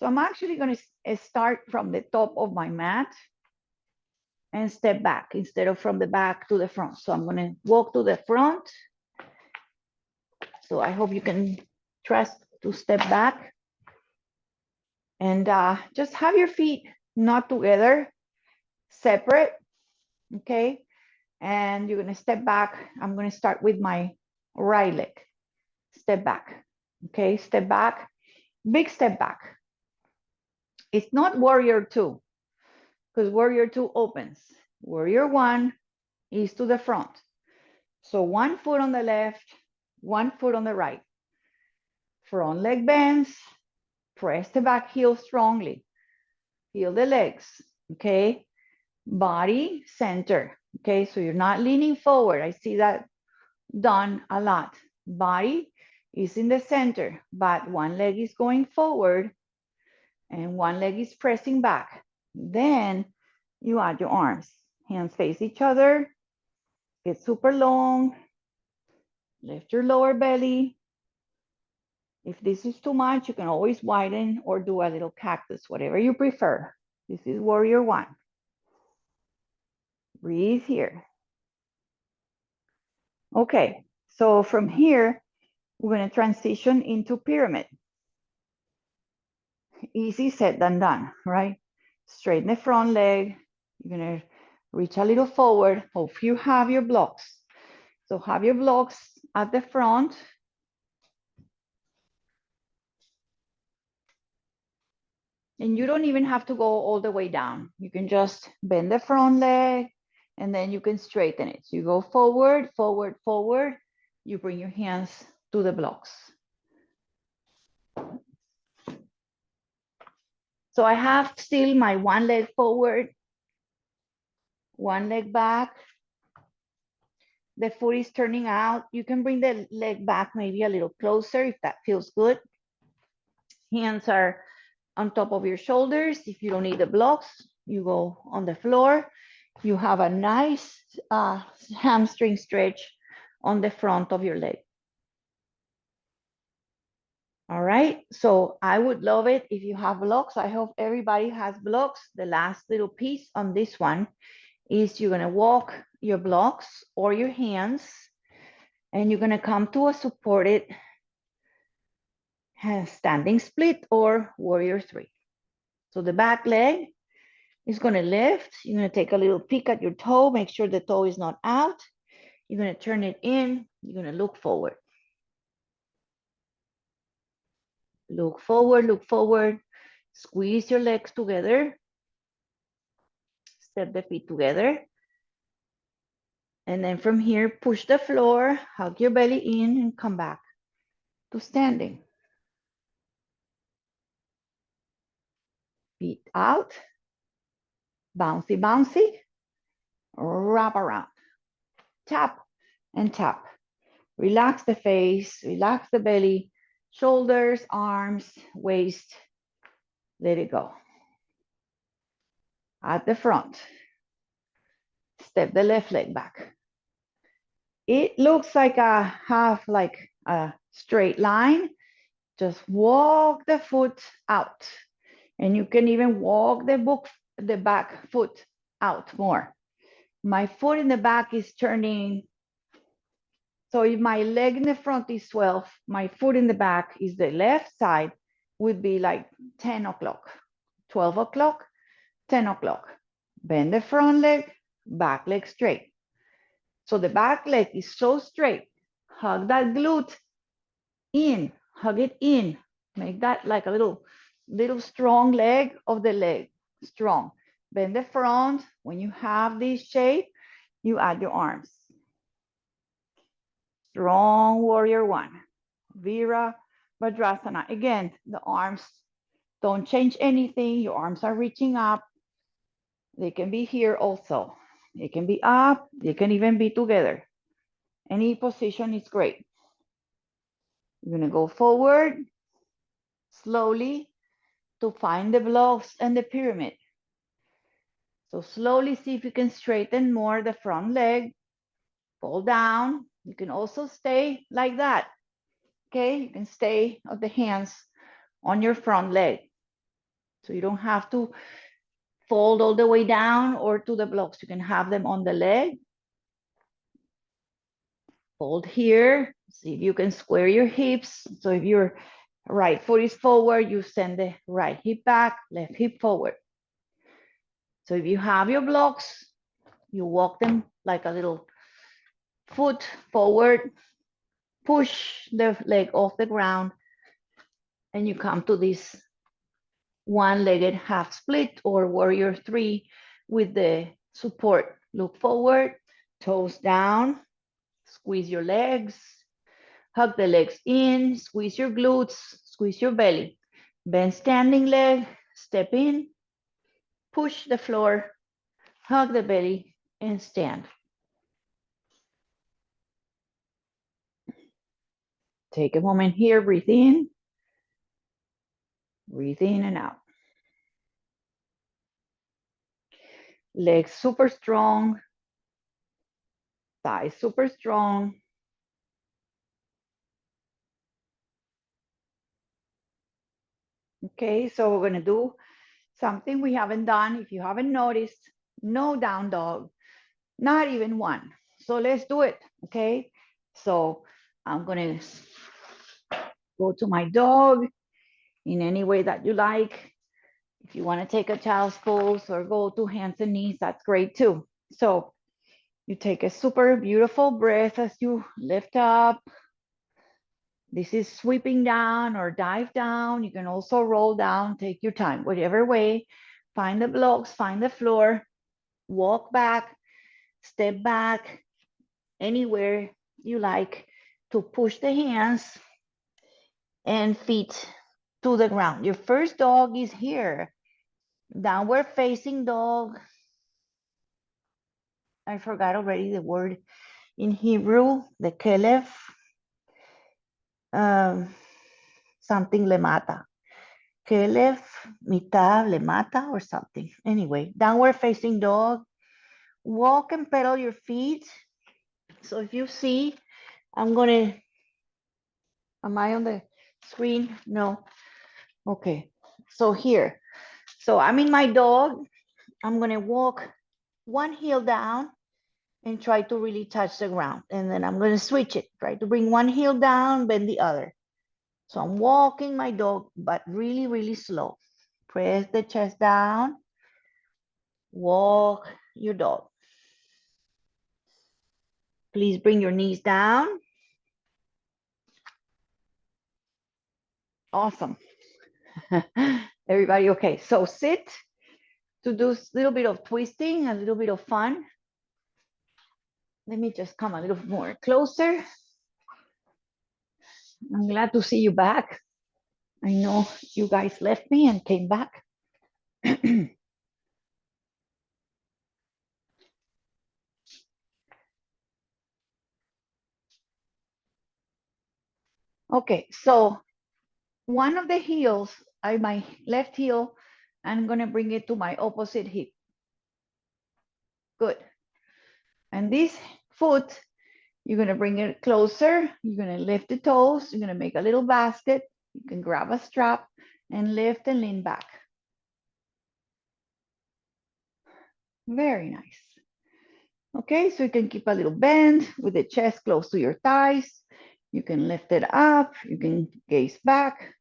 So I'm actually going to start from the top of my mat and step back instead of from the back to the front. So I'm going to walk to the front. So I hope you can trust to step back and just have your feet not together, separate, okay? And you're going to step back. I'm going to start with my right leg. Step back, okay? Step back, big step back. It's not warrior two, because warrior two opens. Warrior one is to the front. So one foot on the left, one foot on the right. Front leg bends, press the back heel strongly. Feel the legs, okay? Body center, okay? So you're not leaning forward. I see that done a lot. Body is in the center, but one leg is going forward and one leg is pressing back. Then you add your arms. Hands face each other. Get super long. Lift your lower belly. If this is too much, you can always widen or do a little cactus, whatever you prefer. This is warrior one. Breathe here. Okay, so from here, we're going to transition into pyramid. Easy said than done, right? Straighten the front leg. You're going to reach a little forward. Hope you have your blocks. So have your blocks at the front. And you don't even have to go all the way down. You can just bend the front leg and then you can straighten it. So you go forward, forward, forward. You bring your hands to the blocks. So I have still my one leg forward, one leg back. The foot is turning out. You can bring the leg back maybe a little closer if that feels good. Hands are on top of your shoulders. If you don't need the blocks, you go on the floor. You have a nice hamstring stretch on the front of your leg. All right, so I would love it if you have blocks. I hope everybody has blocks. The last little piece on this one is you're gonna walk your blocks or your hands and you're gonna come to a supported standing split or warrior three. So the back leg is gonna lift. You're gonna take a little peek at your toe, make sure the toe is not out. You're gonna turn it in, you're gonna look forward. Look forward, squeeze your legs together, step the feet together. And then from here, push the floor, hug your belly in and come back to standing. Feet out, bouncy, bouncy, wrap around, tap and tap. Relax the face, relax the belly, shoulders, arms, waist, let it go. At the front, step the left leg back. It looks like a straight line. Just walk the foot out. And you can even walk the back foot out more. My foot in the back is turning. So if my leg in the front is 12, my foot in the back is the left side would be like 10 o'clock, 12 o'clock, 10 o'clock. Bend the front leg, back leg straight. So the back leg is so straight. Hug that glute in, hug it in. Make that like a little strong leg of the leg, strong. Bend the front. When you have this shape, you add your arms. Strong warrior one. Vira Vajrasana. Again, the arms don't change anything. Your arms are reaching up. They can be here also. They can be up. They can even be together. Any position is great. You're gonna go forward slowly to find the blocks and the pyramid. So slowly see if you can straighten more the front leg, fall down. You can also stay like that, okay? You can stay of the hands on your front leg. So you don't have to fold all the way down or to the blocks. You can have them on the leg. Hold here, see if you can square your hips. So if your right foot is forward, you send the right hip back, left hip forward. So if you have your blocks, you walk them like a little foot forward, push the leg off the ground, and you come to this one-legged half split or warrior three with the support. Look forward, toes down, squeeze your legs, hug the legs in, squeeze your glutes, squeeze your belly. Bend standing leg, step in, push the floor, hug the belly, and stand. Take a moment here, breathe in and out. Legs super strong, thighs super strong. Okay, so we're gonna do something we haven't done. If you haven't noticed, no down dog, not even one. So let's do it, okay? So I'm gonna go to my dog in any way that you like. If you wanna take a child's pose or go to hands and knees, that's great too. So you take a super beautiful breath as you lift up. This is sweeping down or dive down. You can also roll down, take your time, whatever way. Find the blocks, find the floor, walk back, step back, anywhere you like to push the hands and feet to the ground. Your first dog is here. Downward facing dog. I forgot already the word in Hebrew, the kelef, something lemata. Kelef, mitad, lemata, or something. Anyway, downward facing dog. Walk and pedal your feet. So if you see, I'm gonna, am I on the screen? No. Okay. So here. So I'm in my dog. I'm gonna walk one heel down and try to really touch the ground. And then I'm gonna switch it. Try to bring one heel down, bend the other. So I'm walking my dog, but really, really slow. Press the chest down. Walk your dog. Please bring your knees down. Awesome. Everybody okay? So sit to do a little bit of twisting, a little bit of fun. Let me just come a little more closer. I'm glad to see you back. I know you guys left me and came back. Okay, so one of the heels, my left heel, I'm gonna bring it to my opposite hip. Good. And this foot, you're gonna bring it closer. You're gonna lift the toes. You're gonna make a little basket. You can grab a strap and lift and lean back. Very nice. Okay, so you can keep a little bend with the chest close to your thighs. You can lift it up. You can gaze back.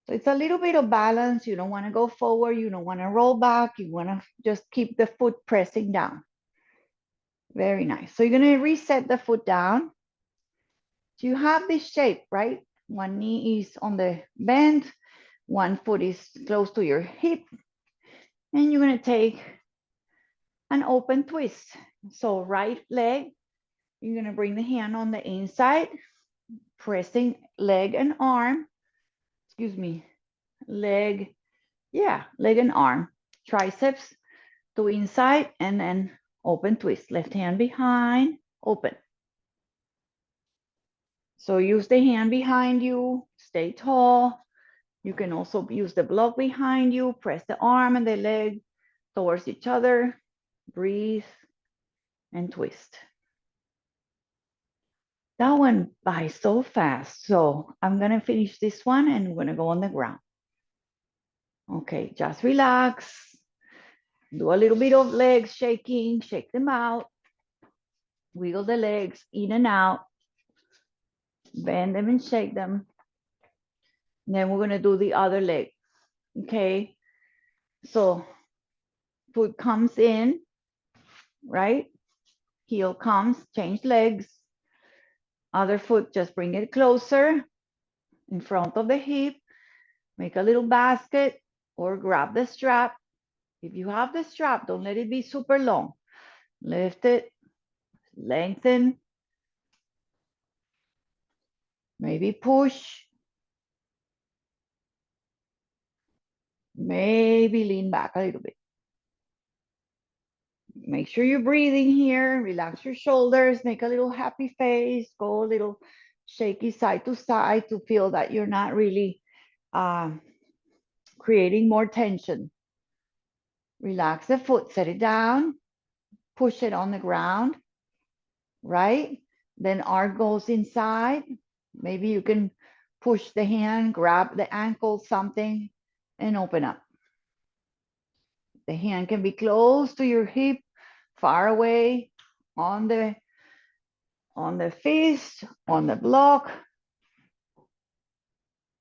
So it's a little bit of balance. You don't want to go forward. You don't want to roll back. You want to just keep the foot pressing down. Very nice. So you're going to reset the foot down. So you have this shape, right? One knee is on the bend. One foot is close to your hip. And you're going to take an open twist. So right leg, you're going to bring the hand on the inside, pressing leg and arm. Excuse me, leg, yeah, leg and arm. Triceps to inside and then open twist. Left hand behind, open. So use the hand behind you, stay tall. You can also use the block behind you, press the arm and the leg towards each other, breathe and twist. That went by so fast. So I'm gonna finish this one and we're gonna go on the ground. Okay, just relax. Do a little bit of legs shaking, shake them out. Wiggle the legs in and out. Bend them and shake them. And then we're gonna do the other leg, okay? So foot comes in, right? Heel comes, change legs. Other foot, just bring it closer in front of the hip. Make a little basket or grab the strap. If you have the strap, don't let it be super long. Lift it, lengthen, maybe push, maybe lean back a little bit. Make sure you're breathing here. Relax your shoulders, make a little happy face, go a little shaky side to side to feel that you're not really creating more tension. Relax the foot, set it down, push it on the ground, right? Then arm goes inside. Maybe you can push the hand, grab the ankle, something. and open up. The hand can be close to your hip, far away on the fist, on the block.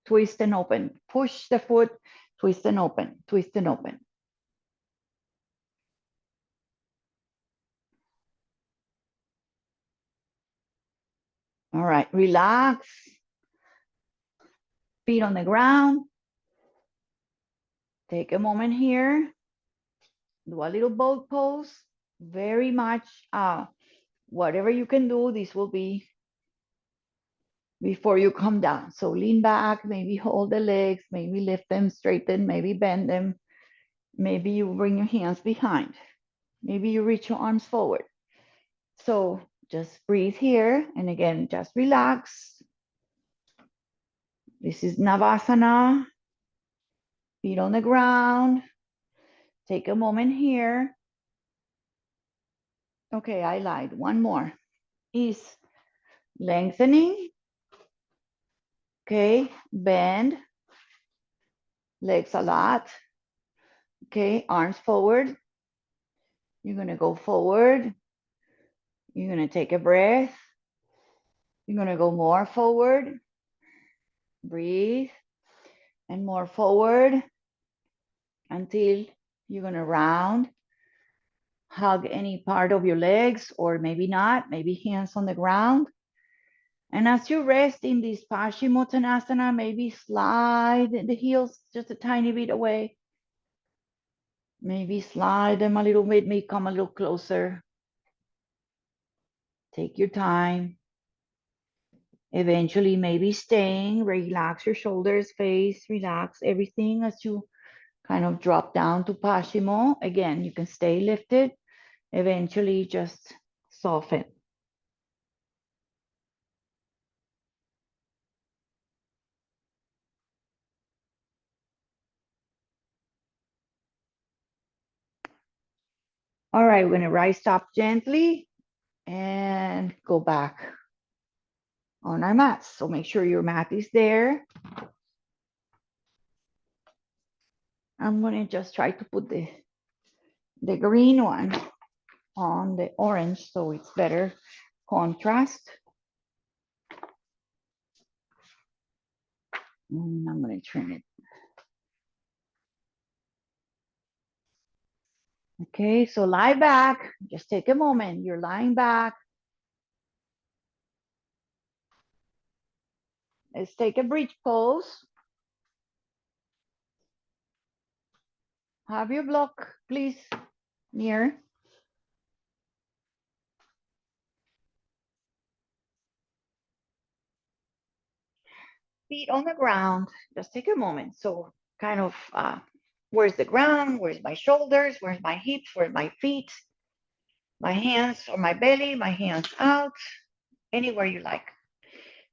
Twist and open. Push the foot, twist and open, twist and open. All right, relax. Feet on the ground. Take a moment here. Do a little boat pose. Very much, whatever you can do, this will be before you come down. So lean back, maybe hold the legs, maybe lift them, straighten, maybe bend them. Maybe you bring your hands behind. Maybe you reach your arms forward. So just breathe here. And again, just relax. This is Navasana. Feet on the ground. Take a moment here. Okay, I lied. One more is lengthening. Okay, bend. Legs a lot. Okay, arms forward. You're going to go forward. You're going to take a breath. You're going to go more forward. Breathe. And more forward until you're going to round. Hug any part of your legs, or maybe not, maybe hands on the ground. And as you rest in this Paschimottanasana, maybe slide the heels just a tiny bit away. Maybe slide them a little bit, maybe come a little closer. Take your time. Eventually, maybe staying, relax your shoulders, face, relax everything as you kind of drop down to Paschimo. Again, you can stay lifted. Eventually, just soften. All right, we're going to rise up gently and go back on our mats. So make sure your mat is there. I'm going to just try to put the green one on the orange so it's better contrast. And I'm going to turn it. Okay, so lie back. Just take a moment. You're lying back. Let's take a bridge pose. Have your block, please, near. Feet on the ground. Just take a moment. So kind of, where's the ground? Where's my shoulders? Where's my hips? Where's my feet? My hands on my belly, my hands out, anywhere you like.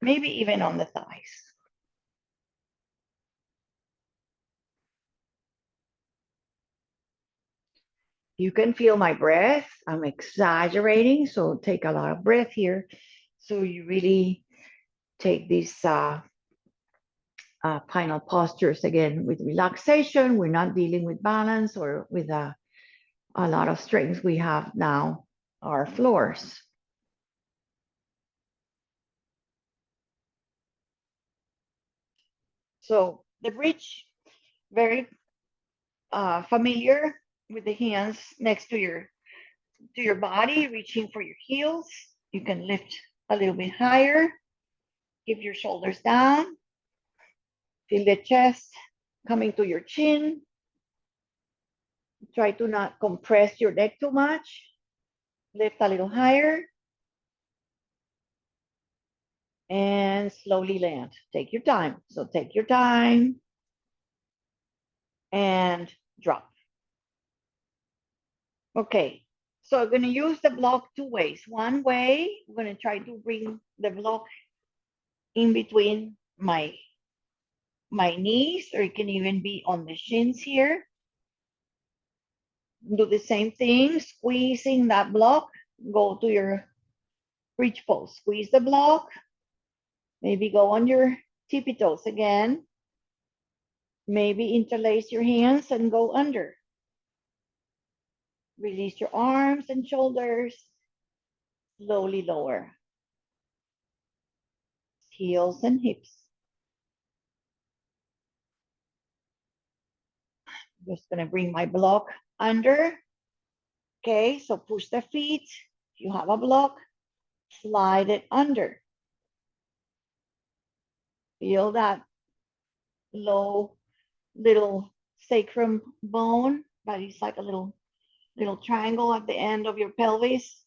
Maybe even on the thighs. You can feel my breath. I'm exaggerating, so take a lot of breath here. So you really take these final postures again with relaxation. We're not dealing with balance or with a lot of strength. We have now our floors. So the bridge, very familiar with the hands next to your body, reaching for your heels. You can lift a little bit higher. Keep your shoulders down. Feel the chest coming to your chin. Try to not compress your neck too much. Lift a little higher. And slowly land. Take your time. So take your time. And drop. Okay. So I'm going to use the block two ways. One way, I'm going to try to bring the block in between my knees, or it can even be on the shins here. Do the same thing, squeezing that block. Go to your bridge pose. Squeeze the block. Maybe go on your tippy toes again. Maybe interlace your hands and go under. Release your arms and shoulders. Slowly lower. Heels and hips. Just gonna bring my block under. Okay, so push the feet. If you have a block, slide it under. Feel that low little sacrum bone, but it's like a little triangle at the end of your pelvis.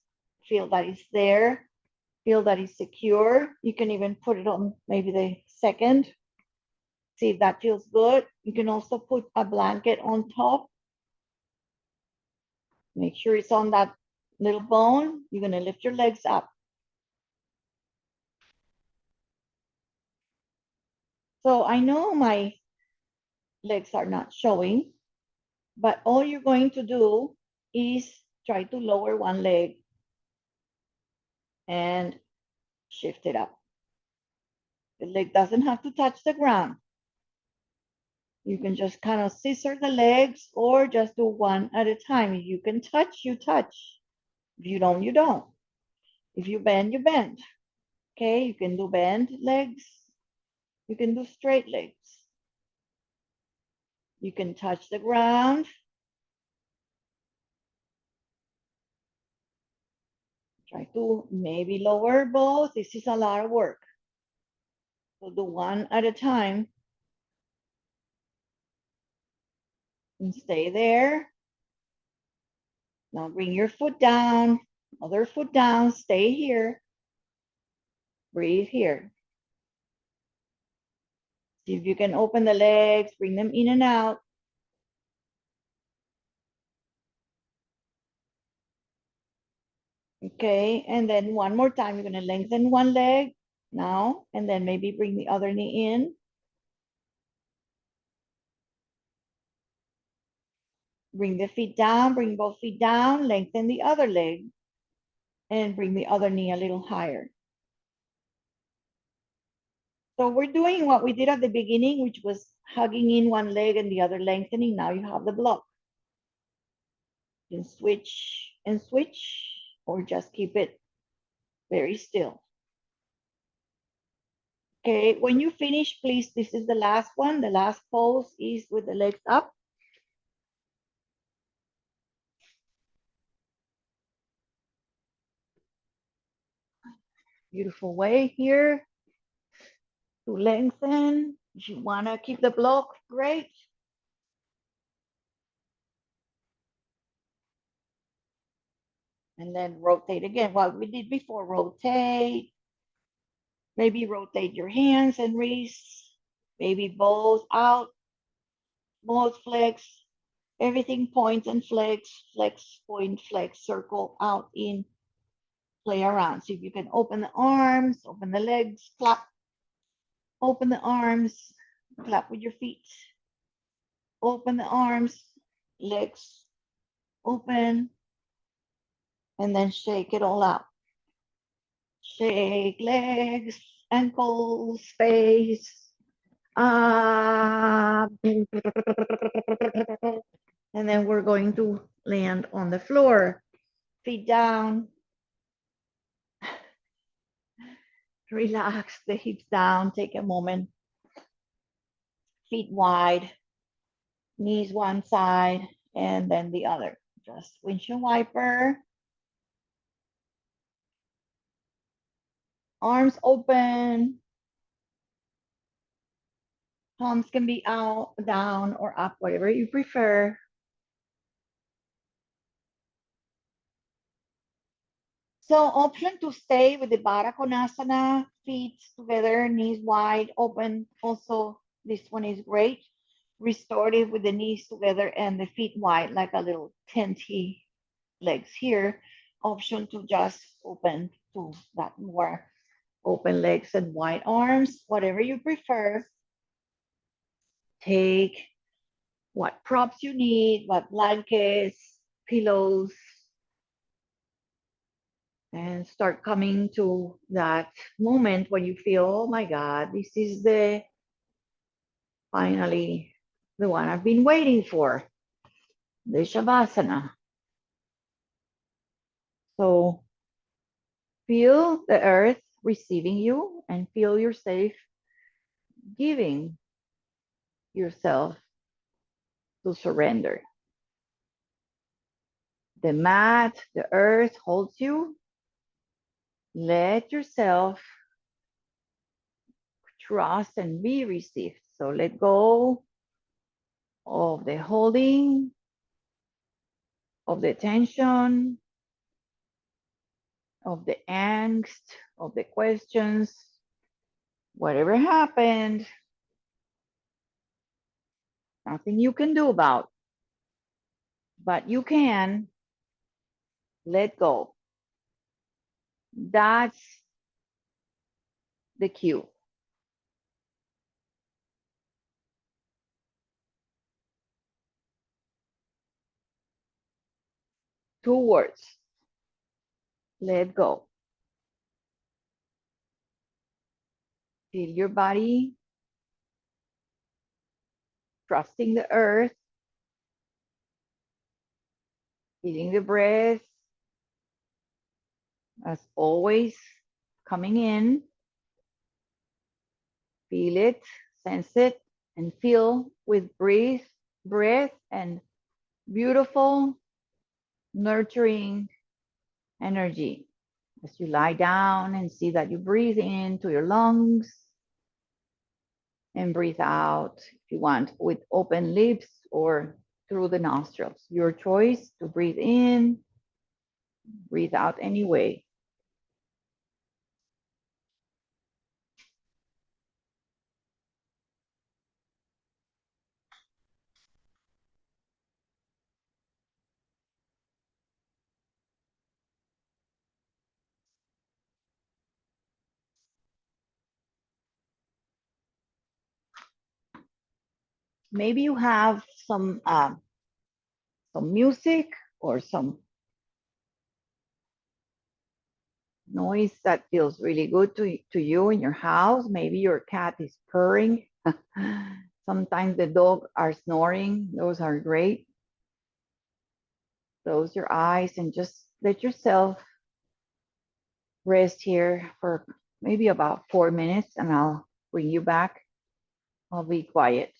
Feel that it's there. Feel that it's secure. You can even put it on maybe the second. See if that feels good. You can also put a blanket on top. Make sure it's on that little bone. You're gonna lift your legs up. So I know my legs are not showing, but all you're going to do is try to lower one leg and shift it up. The leg doesn't have to touch the ground. You can just kind of scissor the legs or just do one at a time. If you can touch, you touch. If you don't, you don't. If you bend, you bend. Okay, you can do bend legs. You can do straight legs. You can touch the ground. Try to maybe lower both. This is a lot of work. So do one at a time and stay there. Now bring your foot down, other foot down, stay here. Breathe here. See if you can open the legs, bring them in and out. Okay, and then one more time, you're gonna lengthen one leg now, and then maybe bring the other knee in. Bring the feet down, bring both feet down, lengthen the other leg, and bring the other knee a little higher. So we're doing what we did at the beginning, which was hugging in one leg and the other lengthening. Now you have the block. You can switch and switch, or just keep it very still. Okay, when you finish, please, this is the last one. The last pose is with the legs up. Beautiful way here to lengthen. If you want to keep the block, great. And then rotate again. What we did before, rotate. Maybe rotate your hands and wrists. Maybe both out, both flex. Everything point and flex, flex, point, flex, circle, out, in, play around. See if you can open the arms, open the legs, clap. Open the arms, clap with your feet. Open the arms, legs, open, and then shake it all out. Shake legs, ankles, face, up. And then we're going to land on the floor. Feet down. Relax the hips down. Take a moment. Feet wide. Knees one side and then the other. Just windshield wiper. Arms open. Palms can be out, down, or up, whatever you prefer. So option to stay with the Baddha Konasana, feet together, knees wide open. Also, this one is great. Restorative with the knees together and the feet wide, like a little tenty legs here. Option to just open to that more open legs and wide arms, whatever you prefer. Take what props you need, what blankets, pillows, and start coming to that moment when you feel, oh my God, this is the finally the one I've been waiting for, the Shavasana. So feel the earth receiving you and feel yourself giving yourself to surrender. The mat, the earth holds you. Let yourself trust and be received. So let go of the holding, of the tension, of the angst, of the questions. Whatever happened, nothing you can do about, but you can let go. That's the cue. 2 words, let go. Feel your body trusting the earth, feeling the breath as always coming in. Feel it, sense it, and feel with breath and beautiful, nurturing energy as you lie down and see that you breathe into your lungs and breathe out if you want with open lips or through the nostrils. Your choice to breathe in, breathe out anyway. Maybe you have some music or some noise that feels really good to you in your house. Maybe your cat is purring. Sometimes the dog are snoring. Those are great. Close your eyes and just let yourself rest here for maybe about 4 minutes and I'll bring you back. I'll be quiet.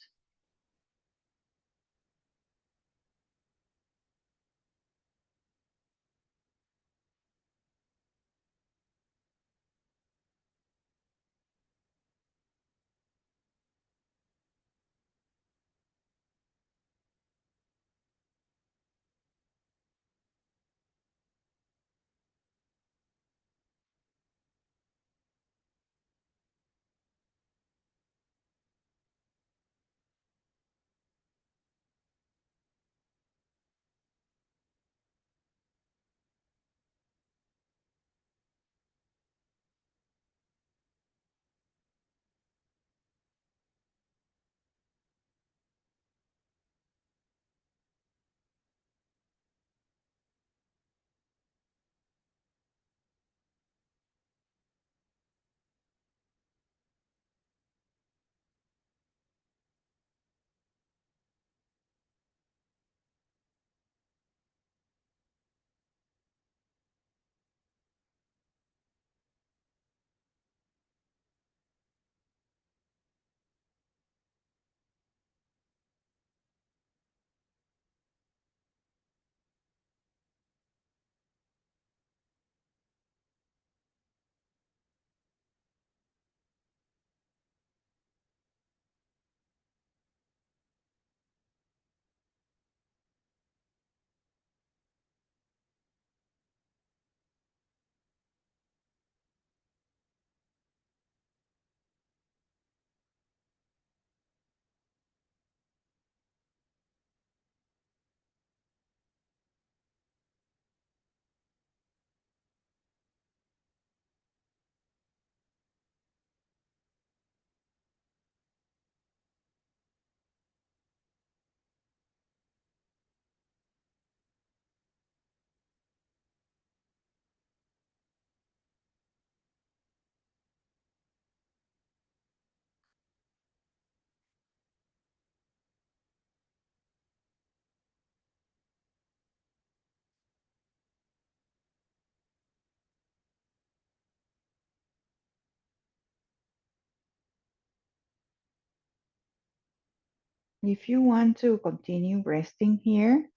If you want to continue resting here,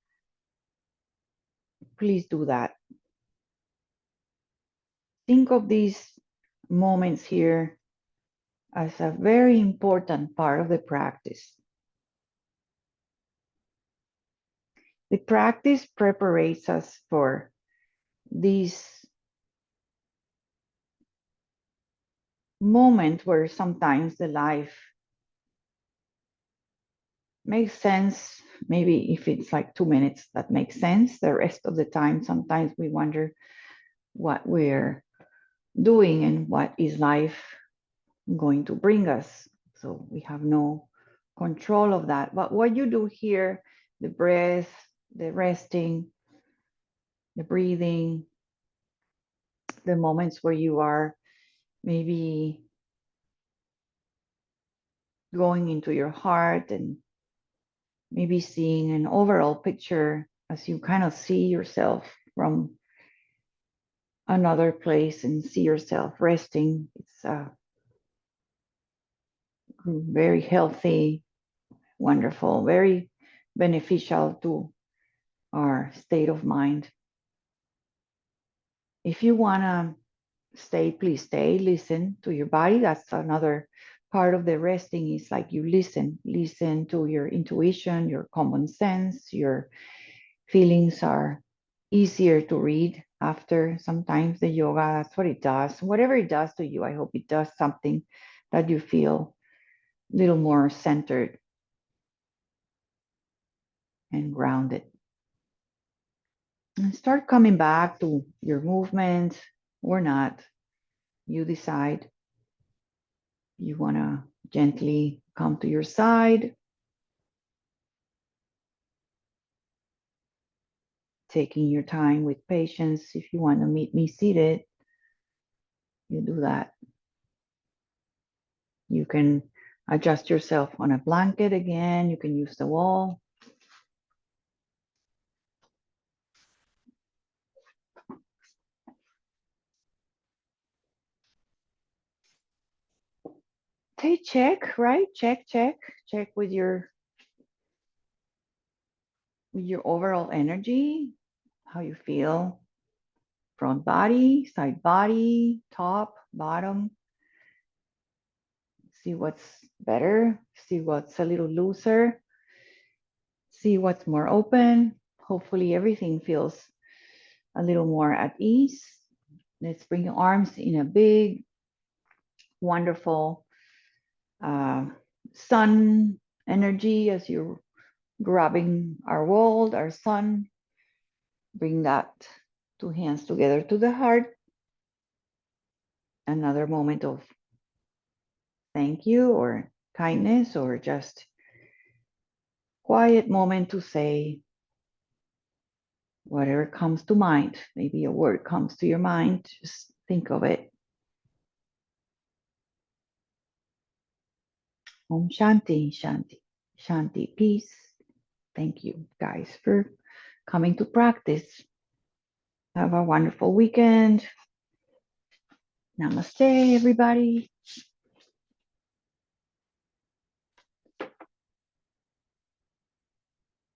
please do that. Think of these moments here as a very important part of the practice. The practice prepares us for this moment where sometimes the life makes sense. Maybe if it's like 2 minutes, that makes sense. The rest of the time, sometimes we wonder what we're doing and what is life going to bring us. So we have no control of that. But what you do here, the breath, the resting, the breathing, the moments where you are maybe going into your heart and maybe seeing an overall picture as you kind of see yourself from another place and see yourself resting. It's very healthy, wonderful, very beneficial to our state of mind. If you want to stay, please stay, listen to your body. That's another part of the resting is like you listen to your intuition, your common sense, your feelings are easier to read after sometimes the yoga. That's what it does. Whatever it does to you, I hope it does something that you feel a little more centered and grounded. And start coming back to your movement or not. You decide. You want to gently come to your side, taking your time with patience. If you want to meet me seated, you do that. You can adjust yourself on a blanket again. You can use the wall. Take check, right? Check with your overall energy, how you feel, front body, side body, top, bottom. See what's better, see what's a little looser, see what's more open. Hopefully everything feels a little more at ease. Let's bring your arms in a big, wonderful sun energy as you're grabbing our world, our sun. Bring that two hands together to the heart. Another moment of thank you or kindness or just quiet moment to say whatever comes to mind. Maybe a word comes to your mind, just think of it. Om Shanti, Shanti, Shanti, peace. Thank you guys for coming to practice. Have a wonderful weekend. Namaste, everybody.